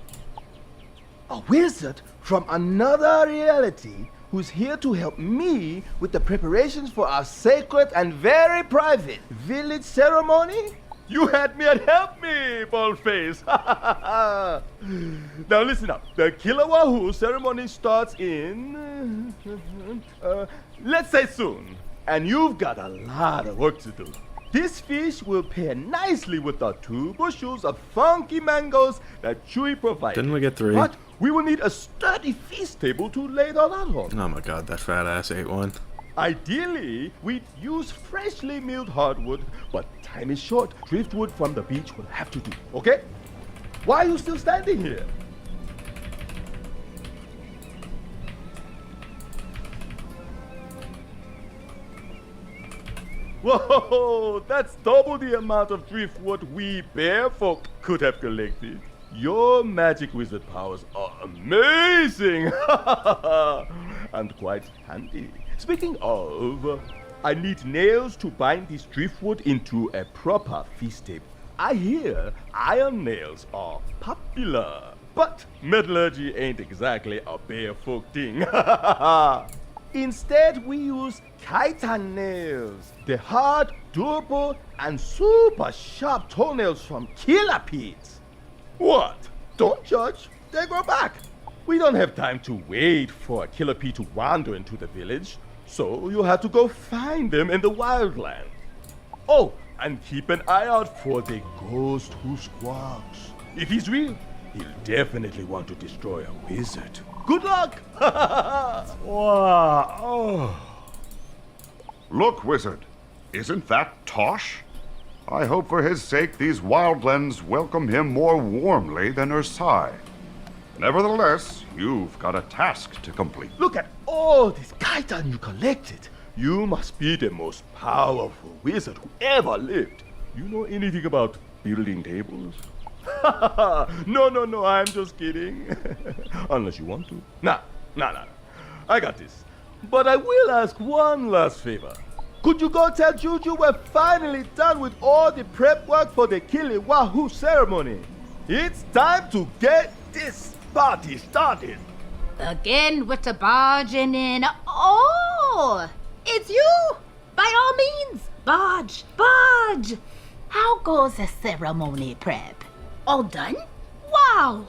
A wizard from another reality who's here to help me with the preparations for our sacred and very private village ceremony? You had me at help me, baldface. Now listen up. The Kilowahoo ceremony starts in... let's say soon. And you've got a lot of work to do. This fish will pair nicely with the 2 bushels of funky mangoes that Chewy provided. Didn't we get 3? But we will need a sturdy feast table to lay that out on. Oh my god, that fat ass ate one. Ideally, we'd use freshly milled hardwood, but time is short. Driftwood from the beach will have to do, okay? Why are you still standing here? Whoa, that's double the amount of driftwood we bear folk could have collected. Your magic wizard powers are amazing and quite handy. Speaking of, I need nails to bind this driftwood into a proper feast table. I hear iron nails are popular, but metallurgy ain't exactly a bare folk thing. Instead, we use chitin nails, the hard, durable, and super sharp toenails from killer peats. What? Don't judge. They grow back. We don't have time to wait for a killer pea to wander into the village, so you have to go find them in the wildland. Oh, and keep an eye out for the ghost who squawks. If he's real, he'll definitely want to destroy a wizard. Good luck! Wow. Oh. Look, Wizard. Isn't that Tosh? I hope for his sake these wildlands welcome him more warmly than Ursai. Nevertheless, you've got a task to complete. Look at all this chitin you collected. You must be the most powerful wizard who ever lived. You know anything about building tables? No, I'm just kidding. Unless you want to. Nah. I got this. But I will ask one last favor. Could you go tell Juju we're finally done with all the prep work for the Kiliwahu ceremony? It's time to get this party started. Again with the barging in. Oh, it's you! By all means, barge. How goes the ceremony prep? All done? Wow!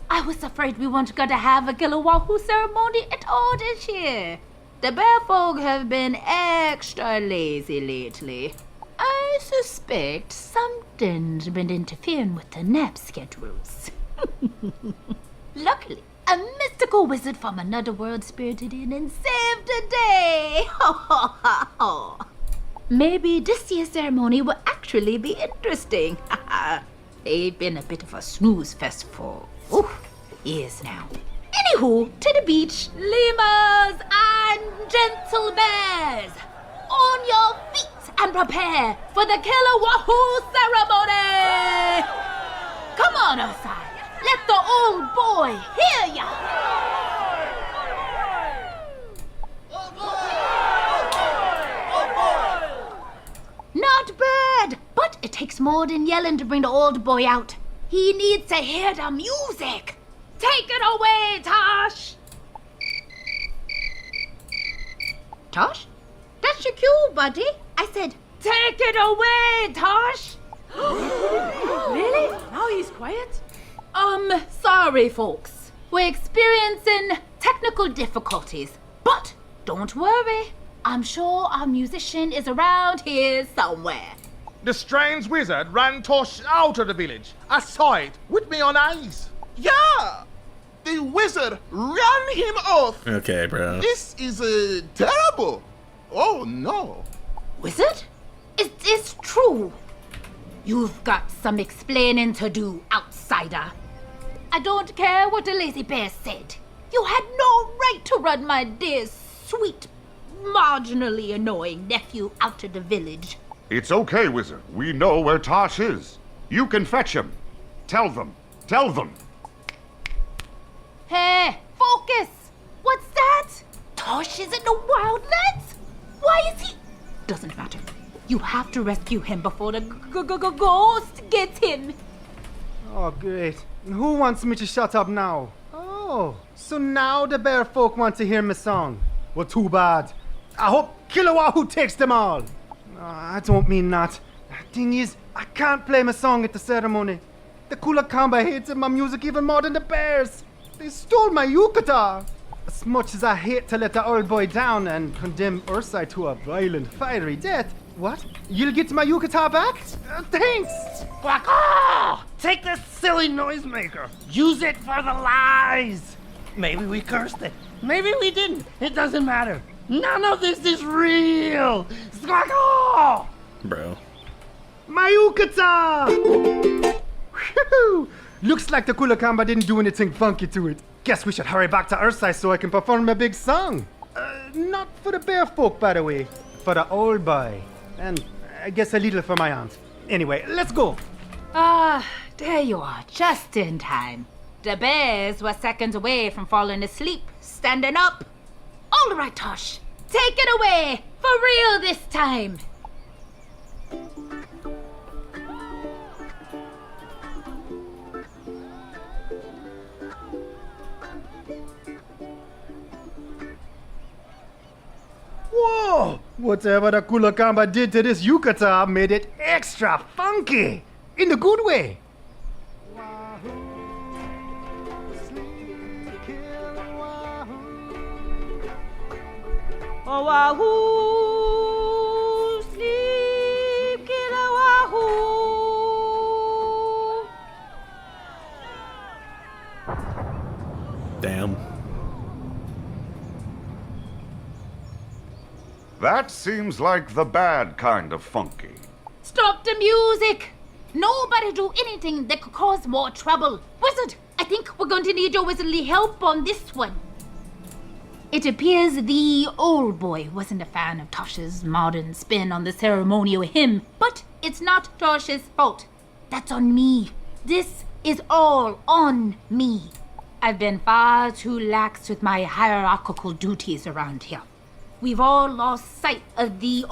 I was afraid we weren't going to have a Kiliwahu ceremony at all this year. The bear folk have been extra lazy lately. I suspect something's been interfering with the nap schedules. Luckily, a mystical wizard from another world spirited in and saved the day. Maybe this year's ceremony will actually be interesting. They've been a bit of a snooze fest for years now. Anywho, to the beach, lemurs and gentle bears. On your feet and prepare for the Kiliwahu ceremony. Come on outside. Let the old boy hear ya. Not bad, but it takes more than yelling to bring the old boy out. He needs to hear the music. Take it away, Tosh. Tosh? That's your cue, buddy. I said, take it away, Tosh. Really? Now he's quiet? Sorry, folks. We're experiencing technical difficulties, but don't worry. I'm sure our musician is around here somewhere. The strange wizard ran Tosh out of the village. I saw it with my own eyes. Yeah! The wizard ran him off! Okay, bro. This is terrible! Oh no! Wizard? Is this true? You've got some explaining to do, outsider. I don't care what the lazy bear said. You had no right to run my dear, sweet, marginally annoying nephew out of the village. It's okay, Wizard. We know where Tosh is. You can fetch him. Tell them. Hey, focus! What's that? Tosh is in the wildlands? Why is he... Doesn't matter. You have to rescue him before the ghost gets him. Oh, great. Who wants me to shut up now? Oh, so now the bear folk want to hear my song. Well, too bad. I hope Kiliwahu takes them all. I don't mean that. Thing is, I can't play my song at the ceremony. The Kulakamba hated my music even more than the bears. They stole my yukata. As much as I hate to let the old boy down and condemn Ursai to a violent, fiery death, what? You'll get my yukata back? Thanks! Waka! Take this silly noisemaker. Use it for the lies. Maybe we cursed it. Maybe we didn't. It doesn't matter. None of this is real. Squawk! Bro. My yukata! Whew! Looks like the Kulakamba didn't do anything funky to it. Guess we should hurry back to Ursai so I can perform my big song. Not for the bear folk, by the way. For the old boy. And I guess a little for my aunt. Anyway, let's go. There you are, just in time. The bears were seconds away from falling asleep, standing up. All right, Tosh. Take it away. For real this time. Whatever the Kulakamba did to this yukata made it extra funky. In the good way. Wahoo, sleep, killer wahoo. Damn. That seems like the bad kind of funky. Stop the music! Nobody do anything that could cause more trouble. Wizard, I think we're going to need your wizardly help on this one. It appears the old boy wasn't a fan of Tosh's modern spin on the ceremonial hymn, but it's not Tosh's fault. That's on me. This is all on me. I've been far too lax with my hierarchical duties around here. We've all lost sight of the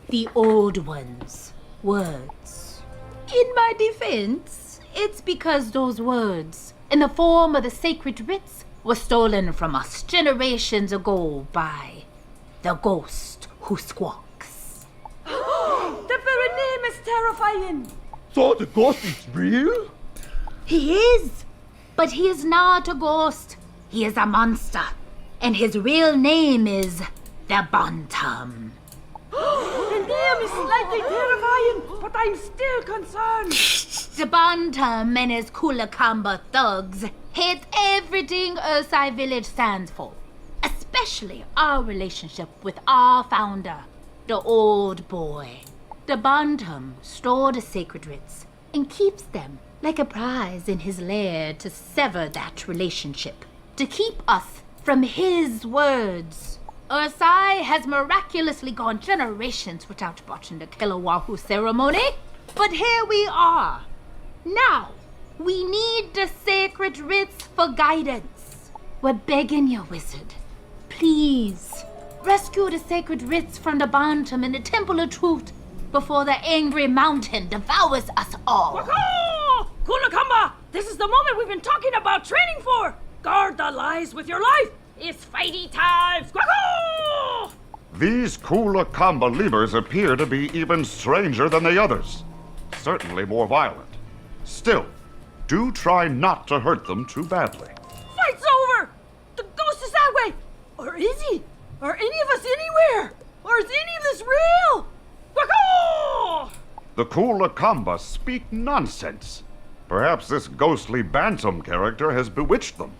the old one's words. In my defense, it's because those words, in the form of the sacred writs, were stolen from us generations ago by the ghost who squawks. The very name is terrifying. So the ghost is real? He is, but he is not a ghost. He is a monster, and his real name is the Bantam. The name is slightly terrifying, but I'm still concerned. The Bantam and his Kulakamba thugs hate everything Ursai Village stands for, especially our relationship with our founder, the old boy. The Bantam store the sacred writs and keeps them like a prize in his lair to sever that relationship, to keep us from his words. Ursai has miraculously gone generations without botching the Kilowahu ceremony, but here we are. Now, we need the sacred writs for guidance. We're begging you, wizard. Please, rescue the sacred writs from the Bantam in the Temple of Truth before the angry mountain devours us all. Waka! Kulakamba! This is the moment we've been talking about training for! Guard the lies with your life! It's fighty time! Waka! These Kulakamba lemurs appear to be even stranger than the others. Certainly more violent. Still, do try not to hurt them too badly. Fight's over! The ghost is that way! Or is he? Are any of us anywhere? Or is any of this real? Waka! The Kulakamba speak nonsense. Perhaps this ghostly Bantam character has bewitched them.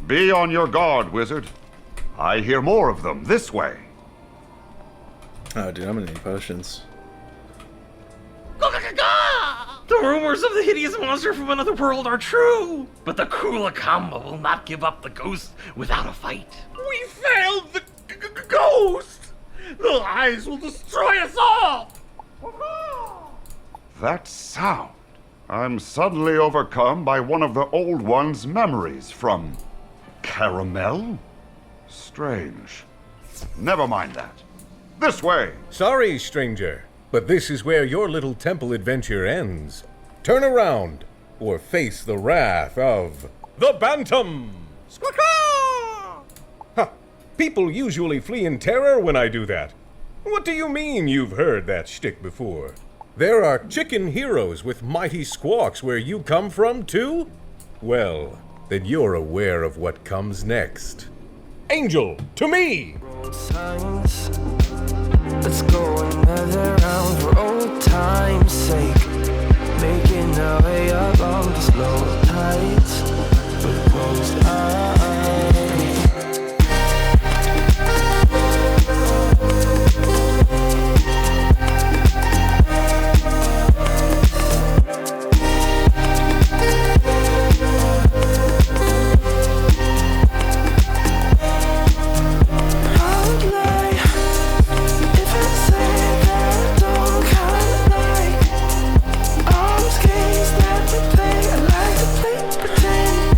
Be on your guard, wizard. I hear more of them this way. Oh, dude, I'm gonna need potions. The rumors of the hideous monster from another world are true, but the Kulakamba will not give up the ghost without a fight. We failed the ghost! The lies will destroy us all! That sound. I'm suddenly overcome by one of the old one's memories from Caramel? Strange. Never mind that. This way! Sorry, stranger, but this is where your little temple adventure ends. Turn around, or face the wrath of the Bantam! Squawk! Ha! People usually flee in terror when I do that. What do you mean you've heard that shtick before? There are chicken heroes with mighty squawks where you come from, too? Well, then you're aware of what comes next. Angel, to me! Signs. Let's go another round for old time's sake. Making our way along the slow tides with closed eyes. Pretend,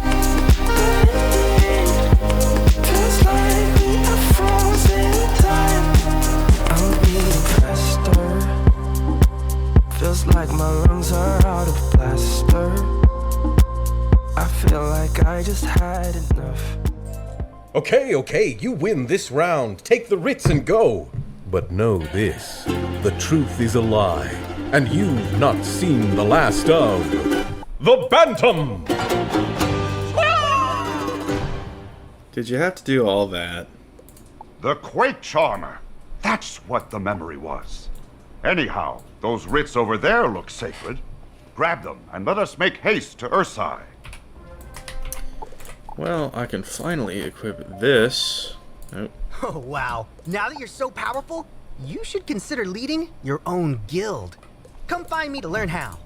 but Okay, you win this round. Take the writs and go. But know this, the truth is a lie, and you've not seen the last of the Bantam! Did you have to do all that? The Quake Charmer. That's what the memory was. Anyhow, those writs over there look sacred. Grab them and let us make haste to Ursai. Well, I can finally equip this. Oh. Oh, wow. Now that you're so powerful, you should consider leading your own guild. Come find me to learn how.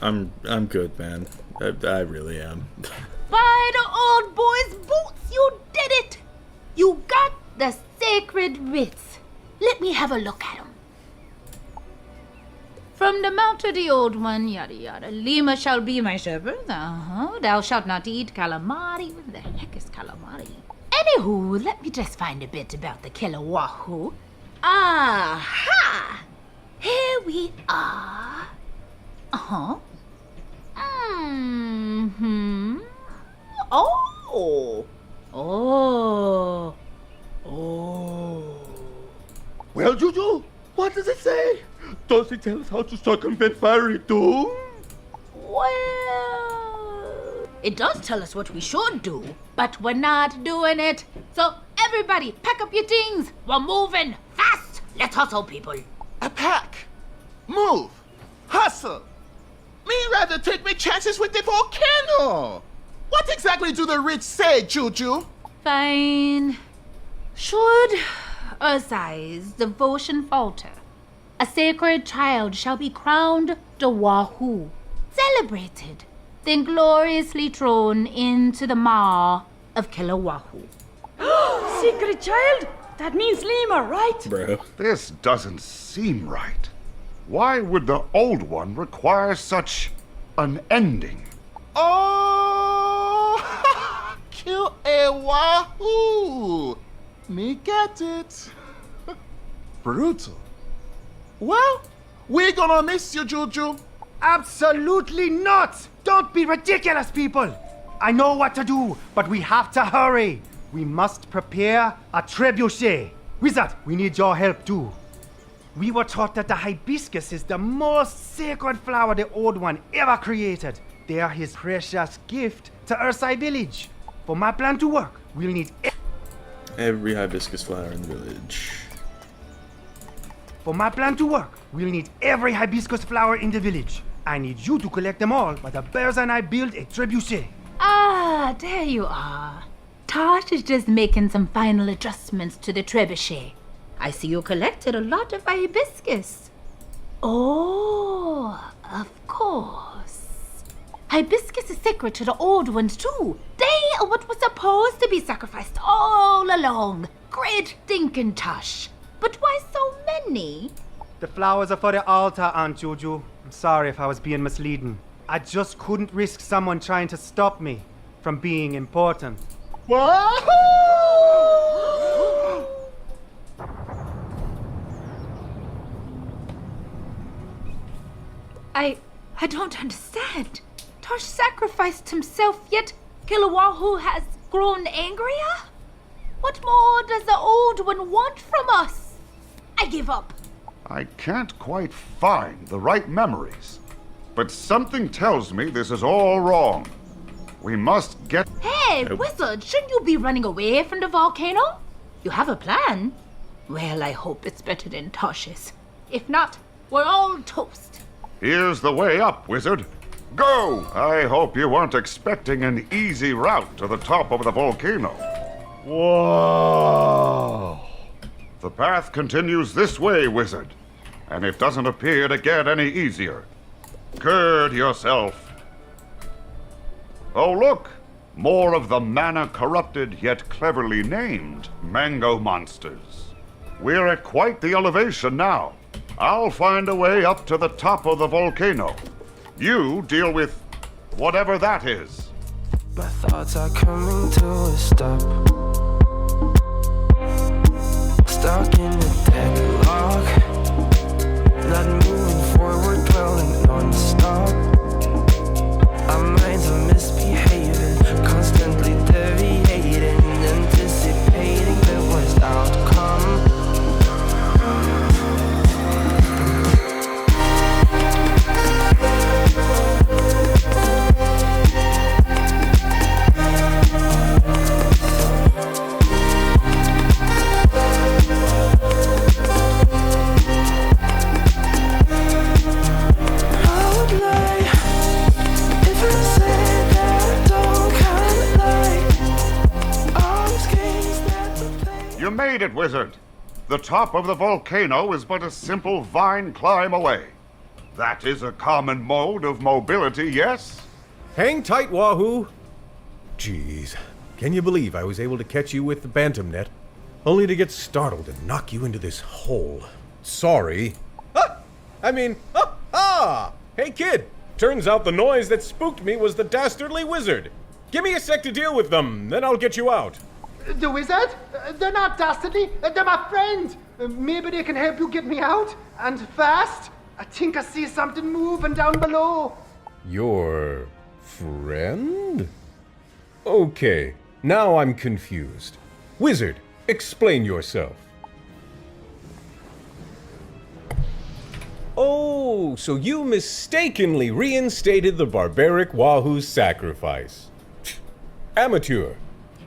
I'm good, man. I really am. By the old boy's boots, you did it! You got the sacred writs. Let me have a look at them. From the mouth of the old one, yada yada. Lima shall be my shepherd. Thou shalt not eat calamari. What the heck is calamari? Anywho, let me just find a bit about the Kilauea. Aha! Here we are. Well, Juju, what does it say? Does it tell us how to circumvent fiery doom? Well, it does tell us what we should do, but we're not doing it. So everybody, pack up your things. We're moving fast. Let's hustle, people. A pack. Move. Hustle. Me rather take my chances with the volcano. What exactly do the rich say, Juju? Fine. Should Ursai's devotion falter, a sacred child shall be crowned the Wahoo, celebrated, then gloriously thrown into the maw of Kilauea. Secret child? That means Lima, right? Bro. This doesn't seem right. Why would the old one require such an ending? Oh, Kilauea. Me get it. Brutal. Well, we're gonna miss you, Juju. Absolutely not! Don't be ridiculous, people! I know what to do, but we have to hurry. We must prepare a trebuchet. Wizard, we need your help too. We were taught that the hibiscus is the most sacred flower the Old One ever created. They are his precious gift to Ursai village. For my plan to work, we'll need every hibiscus flower in the village. For my plan to work, we'll need every hibiscus flower in the village. I need you to collect them all while the bears and I build a trebuchet. Ah, there you are. Tosh is just making some final adjustments to the trebuchet. I see you collected a lot of hibiscus. Oh, of course. Hibiscus is sacred to the old ones too. They are what was supposed to be sacrificed all along. Great thinking, Tosh. But why so many? The flowers are for the altar, Aunt Juju. I'm sorry if I was being misleading. I just couldn't risk someone trying to stop me from being important. I don't understand. Tosh sacrificed himself, yet Kilauea has grown angrier? What more does the old one want from us? I give up. I can't quite find the right memories. But something tells me this is all wrong. We must get... Hey, Wizard, shouldn't you be running away from the volcano? You have a plan? Well, I hope it's better than Tosh's. If not, we're all toast. Here's the way up, Wizard. Go! I hope you weren't expecting an easy route to the top of the volcano. Whoa! The path continues this way, Wizard, and it doesn't appear to get any easier. Gird yourself. Oh, look! More of the mana-corrupted yet cleverly named mango monsters. We're at quite the elevation now. I'll find a way up to the top of the volcano. You deal with whatever that is. My thoughts are coming to a stop. Stuck in the deadlock. Not moving forward, dwelling non-stop. Our minds are misbehaving, constantly deviating, anticipating. it, Wizard. The top of the volcano is but a simple vine climb away. That is a common mode of mobility, yes? Hang tight, Wahoo. Jeez, can you believe I was able to catch you with the bantam net, only to get startled and knock you into this hole? Sorry. Hey kid, turns out the noise that spooked me was the dastardly wizard. Give me a sec to deal with them, then I'll get you out. The wizard? They're not dastardly. They're my friend. Maybe they can help you get me out. And fast. I think I see something moving down below. Your friend? Okay, now I'm confused. Wizard, explain yourself. Oh, so you mistakenly reinstated the barbaric Wahoo's sacrifice. Amateur.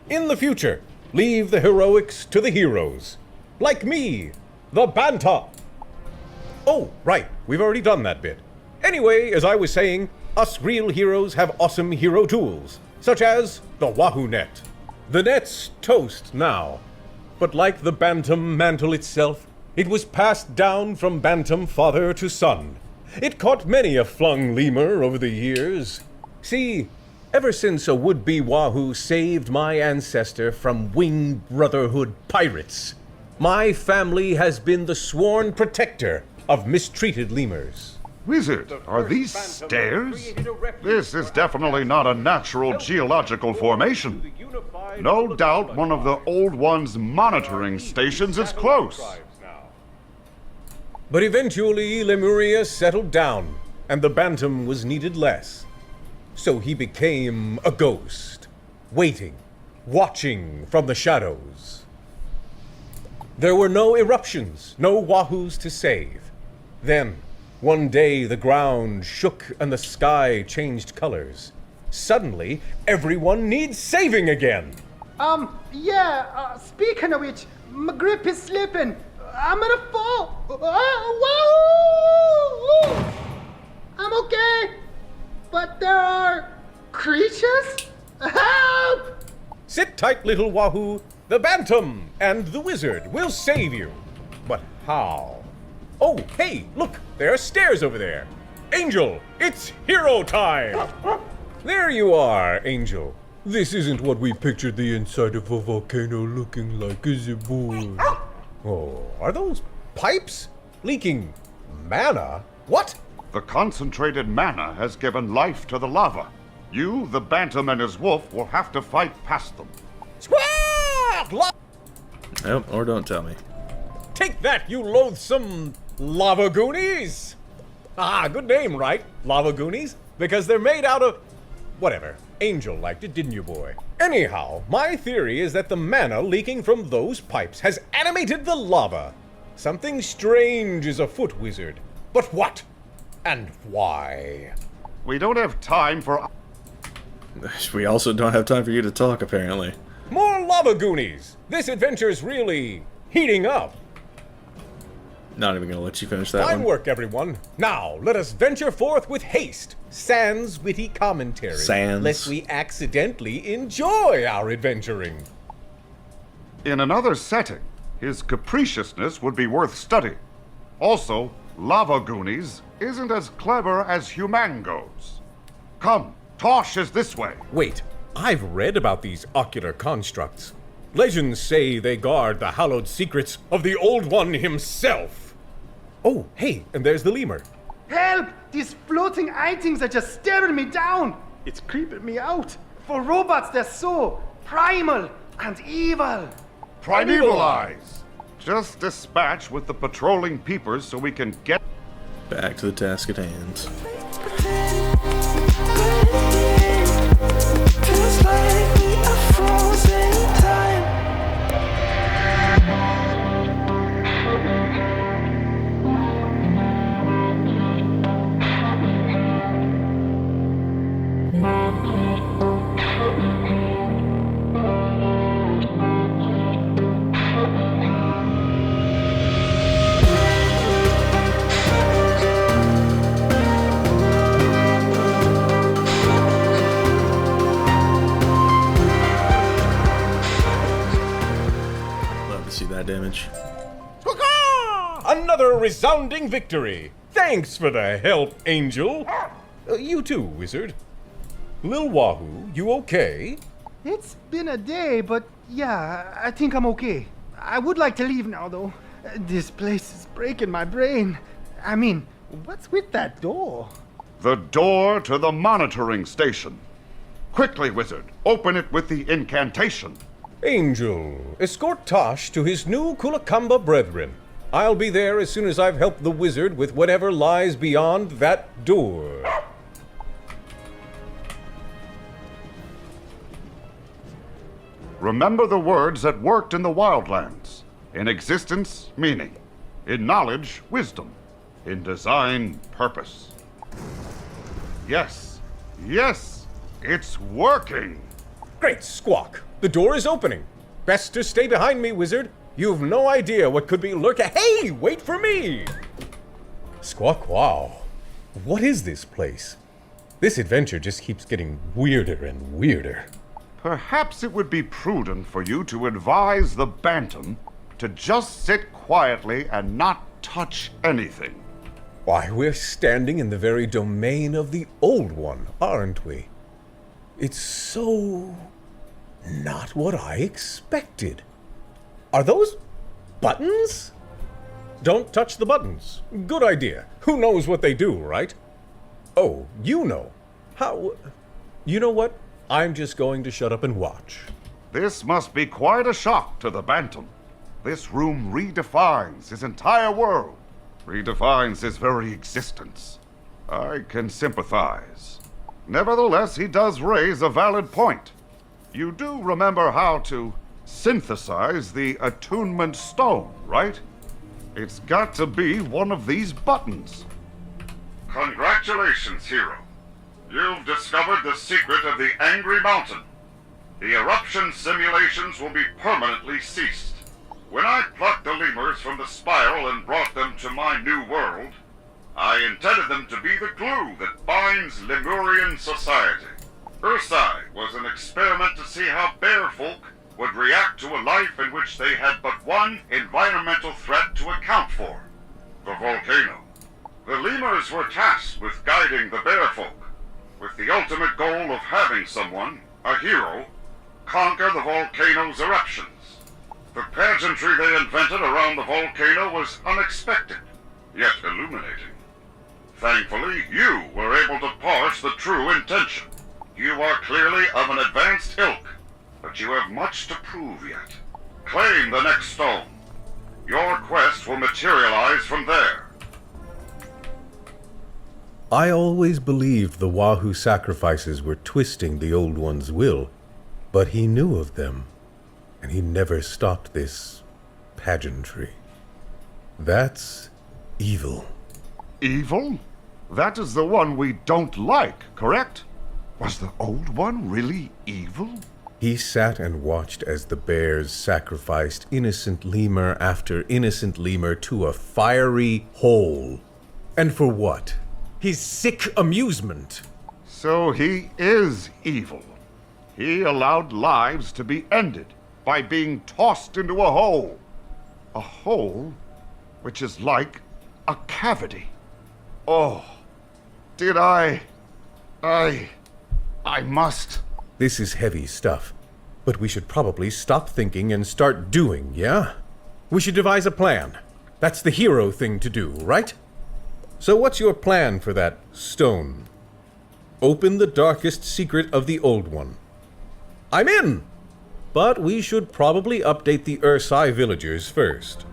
In the future, leave the heroics to the heroes. Like me, the Banta. Oh, right, we've already done that bit. Anyway, as I was saying, us real heroes have awesome hero tools, such as the Wahoo Net. The net's toast now, but like the Bantam mantle itself, it was passed down from Bantam father to son. It caught many a flung lemur over the years. See, ever since a would-be Wahoo saved my ancestor from winged brotherhood pirates, my family has been the sworn protector of mistreated lemurs. Wizard, are these stairs? This is definitely not a natural geological formation. No doubt one of the old one's monitoring stations is close. But eventually Lemuria settled down, and the Bantam was needed less. So he became a ghost, waiting, watching from the shadows. There were no eruptions, no Wahoos to save. Then, one day the ground shook and the sky changed colors. Suddenly, everyone needs saving again. Speaking of which, my grip is slipping. I'm gonna fall. I'm okay, but there are creatures? Help! Sit tight, little Wahoo. The Bantam and the Wizard will save you. But how? Oh, hey, look, there are stairs over there. Angel, it's hero time. There you are, Angel. This isn't what we pictured the inside of a volcano looking like, is it, boy? Oh, are those pipes leaking mana? What? The concentrated mana has given life to the lava. You, the Bantam and his wolf, will have to fight past them. Oh, or don't tell me. Take that, you loathsome lava goonies! Ah, good name, right? Lava goonies? Because they're made out of... whatever. Angel liked it, didn't you, boy? Anyhow, my theory is that the mana leaking from those pipes has animated the lava. Something strange is afoot, Wizard. But what? And why? We don't have time for... We also don't have time for you to talk, apparently. More lava goonies! This adventure's really heating up. Not even gonna let you finish that Fine one. work, everyone. Now, let us venture forth with haste, sans witty commentary, Sans. lest we accidentally enjoy our adventuring. In another setting, his capriciousness would be worth study. Also, Lava Goonies isn't as clever as Humangos. Come, Tosh is this way. Wait, I've read about these ocular constructs. Legends say they guard the hallowed secrets of the Old One himself. Oh, hey, and there's the lemur. Help! These floating eye-things are just staring me down. It's creeping me out. For robots, they're so primal and evil. Primeval Eyes! Just dispatch with the patrolling peepers so we can get... Back to the task at hand. Feels like we are frozen in time. damage. Another resounding victory! Thanks for the help, Angel! You too, Wizard. Lil Wahoo, you okay? It's been a day, but yeah, I think I'm okay. I would like to leave now, though. This place is breaking my brain. I mean, what's with that door? The door to the monitoring station. Quickly, Wizard, open it with the incantation. Angel, escort Tosh to his new Kulakamba brethren. I'll be there as soon as I've helped the wizard with whatever lies beyond that door. Remember the words that worked in the Wildlands. In existence, meaning. In knowledge, wisdom. In design, purpose. Yes, yes, it's working! Great squawk! The door is opening. Best to stay behind me, wizard. You've no idea what could be lurking. Hey, wait for me! Squawk wow. What is this place? This adventure just keeps getting weirder and weirder. Perhaps it would be prudent for you to advise the Bantam to just sit quietly and not touch anything. Why, we're standing in the very domain of the Old One, aren't we? It's so... not what I expected. Are those buttons? Don't touch the buttons. Good idea. Who knows what they do, right? Oh, you know. How... You know what? I'm just going to shut up and watch. This must be quite a shock to the Bantam. This room redefines his entire world. Redefines his very existence. I can sympathize. Nevertheless, he does raise a valid point. You do remember how to synthesize the attunement stone, right? It's got to be one of these buttons. Congratulations, hero. You've discovered the secret of the Angry Mountain. The eruption simulations will be permanently ceased. When I plucked the lemurs from the spiral and brought them to my new world, I intended them to be the glue that binds Lemurian society. Ursai was an experiment to see how bear folk would react to a life in which they had but one environmental threat to account for, the volcano. The lemurs were tasked with guiding the bear folk, with the ultimate goal of having someone, a hero, conquer the volcano's eruptions. The pageantry they invented around the volcano was unexpected, yet illuminating. Thankfully, you were able to parse the true intention. You are clearly of an advanced ilk, but you have much to prove yet. Claim the next stone. Your quest will materialize from there. I always believed the Wahoo sacrifices were twisting the Old One's will, but he knew of them, and he never stopped this pageantry. That's evil. Evil? That is the one we don't like, correct? Was the Old One really evil? He sat and watched as the bears sacrificed innocent lemur after innocent lemur to a fiery hole. And for what? His sick amusement. So he is evil. He allowed lives to be ended by being tossed into a hole. A hole which is like a cavity. Oh, did I must... This is heavy stuff, but we should probably stop thinking and start doing, yeah? We should devise a plan. That's the hero thing to do, right? So what's your plan for that stone? Open the darkest secret of the Old One. I'm in! But we should probably update the Ursai villagers first.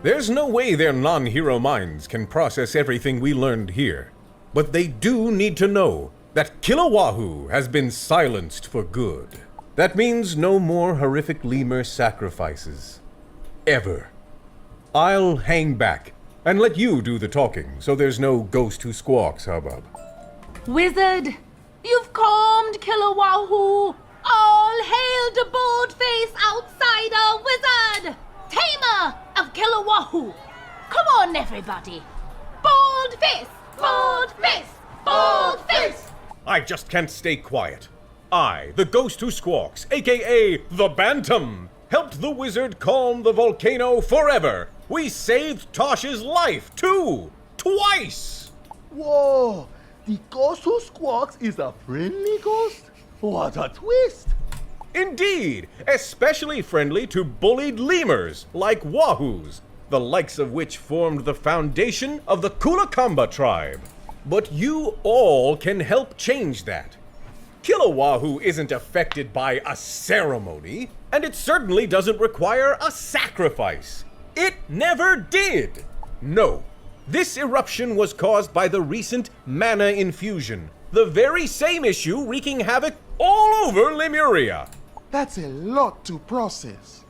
There's no way their non-hero minds can process everything we learned here. But they do need to know that Kilowahoo has been silenced for good. That means no more horrific lemur sacrifices. Ever. I'll hang back and let you do the talking, so there's no ghost who squawks, hubbub. Wizard, you've calmed Kilowahoo. All hail the bold-faced outsider wizard, tamer of Kilowahoo. Come on, everybody. Bold-faced, bold-faced, bold-faced. I just can't stay quiet. I, the ghost who squawks, aka the Bantam, helped the wizard calm the volcano forever. We saved Tosh's life, too! Twice! Whoa! The ghost who squawks is a friendly ghost? What a twist! Indeed, especially friendly to bullied lemurs like wahoos, the likes of which formed the foundation of the Kulakamba tribe. But you all can help change that. Kilowahoo isn't affected by a ceremony, and it certainly doesn't require a sacrifice. It never did! No, this eruption was caused by the recent mana infusion, the very same issue wreaking havoc all over Lemuria. That's a lot to process.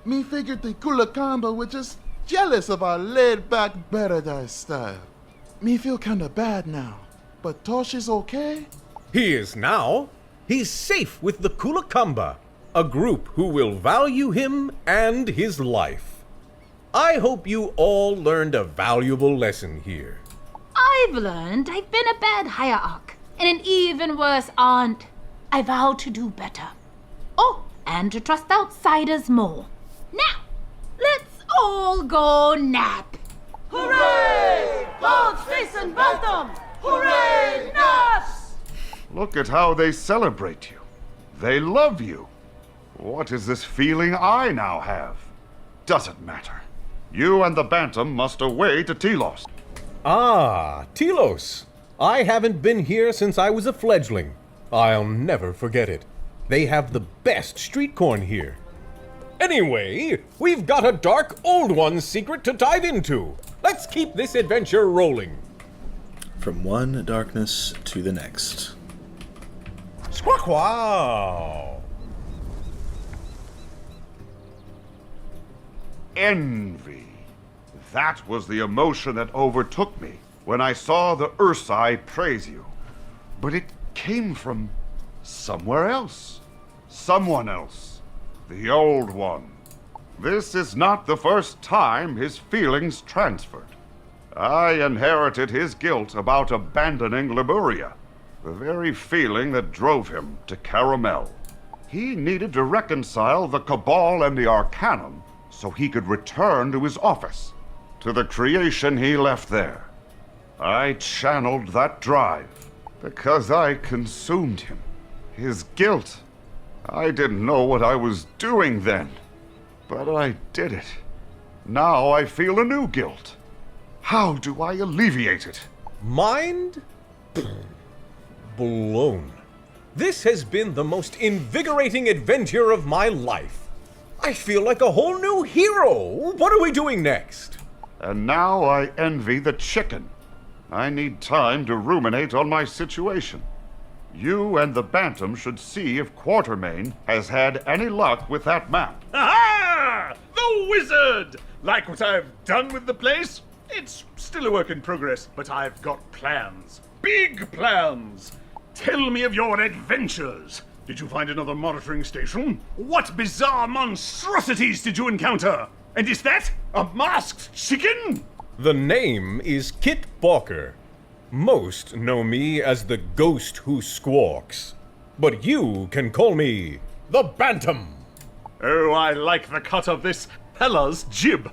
Me figured the Kulakamba were just jealous of our laid-back paradise style. Me feel kinda bad now, but Tosh is okay? He is now. He's safe with the Kulakamba, a group who will value him and his life. I hope you all learned a valuable lesson here. I've learned I've been a bad hierarch and an even worse aunt. I vow to do better. Oh, and to trust outsiders more. Now, let's all go nap. Hooray! Both face and bottom! Hooray! Naps! Look at how they celebrate you. They love you. What is this feeling I now have? Doesn't matter. You and the Bantam must away to Telos. Ah, Telos. I haven't been here since I was a fledgling. I'll never forget it. They have the best street corn here. Anyway, we've got a dark old one's secret to dive into. Let's keep this adventure rolling. From one darkness to the next. Squawk wow! Envy. That was the emotion that overtook me when I saw the Ursai praise you. But it came from somewhere else. Someone else. The Old One. This is not the first time his feelings transferred. I inherited his guilt about abandoning Lemuria, the very feeling that drove him to Caramel. He needed to reconcile the Cabal and the Arcanum so he could return to his office, to the creation he left there. I channeled that drive because I consumed him. His guilt. I didn't know what I was doing then, but I did it. Now I feel a new guilt. How do I alleviate it? Mind blown. This has been the most invigorating adventure of my life. I feel like a whole new hero. What are we doing next? And now I envy the chicken. I need time to ruminate on my situation. You and the Bantam should see if Quatermain has had any luck with that map. Aha! The wizard! Like what I've done with the place? It's still a work in progress, but I've got plans. Big plans! Tell me of your adventures. Did you find another monitoring station? What bizarre monstrosities did you encounter? And is that a masked chicken? The name is Kit Balker. Most know me as the ghost who squawks. But you can call me the Bantam. Oh, I like the cut of this fella's jib.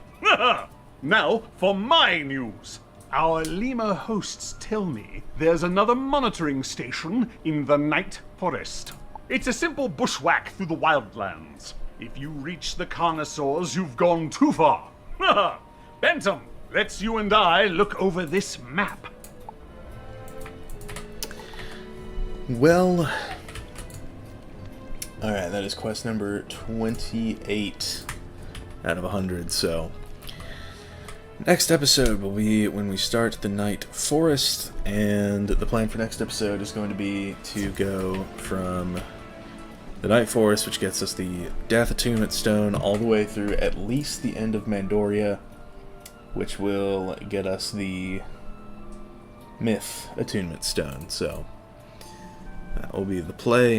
Now for my news. Our lemur hosts tell me there's another monitoring station in the Night Forest. It's a simple bushwhack through the wildlands. If you reach the carnosaurs, you've gone too far. Bantam, let's you and I look over this map. Well, alright, that is quest number 28 out of 100, so next episode will be when we start the Night Forest, and the plan for next episode is going to be to go from the Night Forest, which gets us the Death Attunement Stone, all the way through at least the end of Mandoria, which will get us the Myth Attunement Stone, so that will be the play.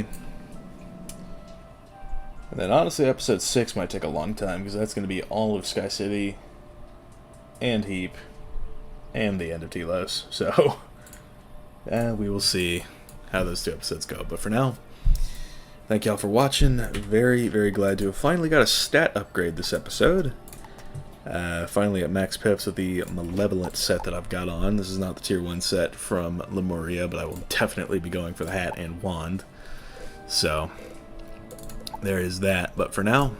And then honestly, episode 6 might take a long time, because that's going to be all of Sky City, and Heap, and the end of Telos, so we will see how those 2 episodes go. But for now, thank y'all for watching. Very, very glad to have finally got a stat upgrade this episode. Finally at max pips with the Malevolent set that I've got on. This is not the tier 1 set from Lemuria, but I will definitely be going for the hat and wand. So, there is that. But for now,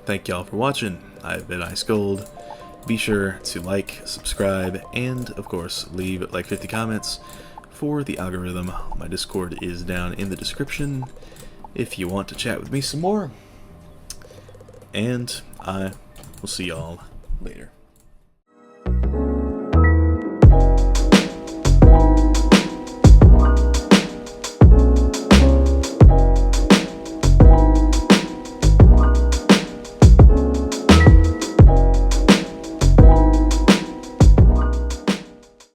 thank y'all for watching. I've been Ice Gold. Be sure to like, subscribe, and of course leave like 50 comments for the algorithm. My Discord is down in the description if you want to chat with me some more. And I will see y'all later.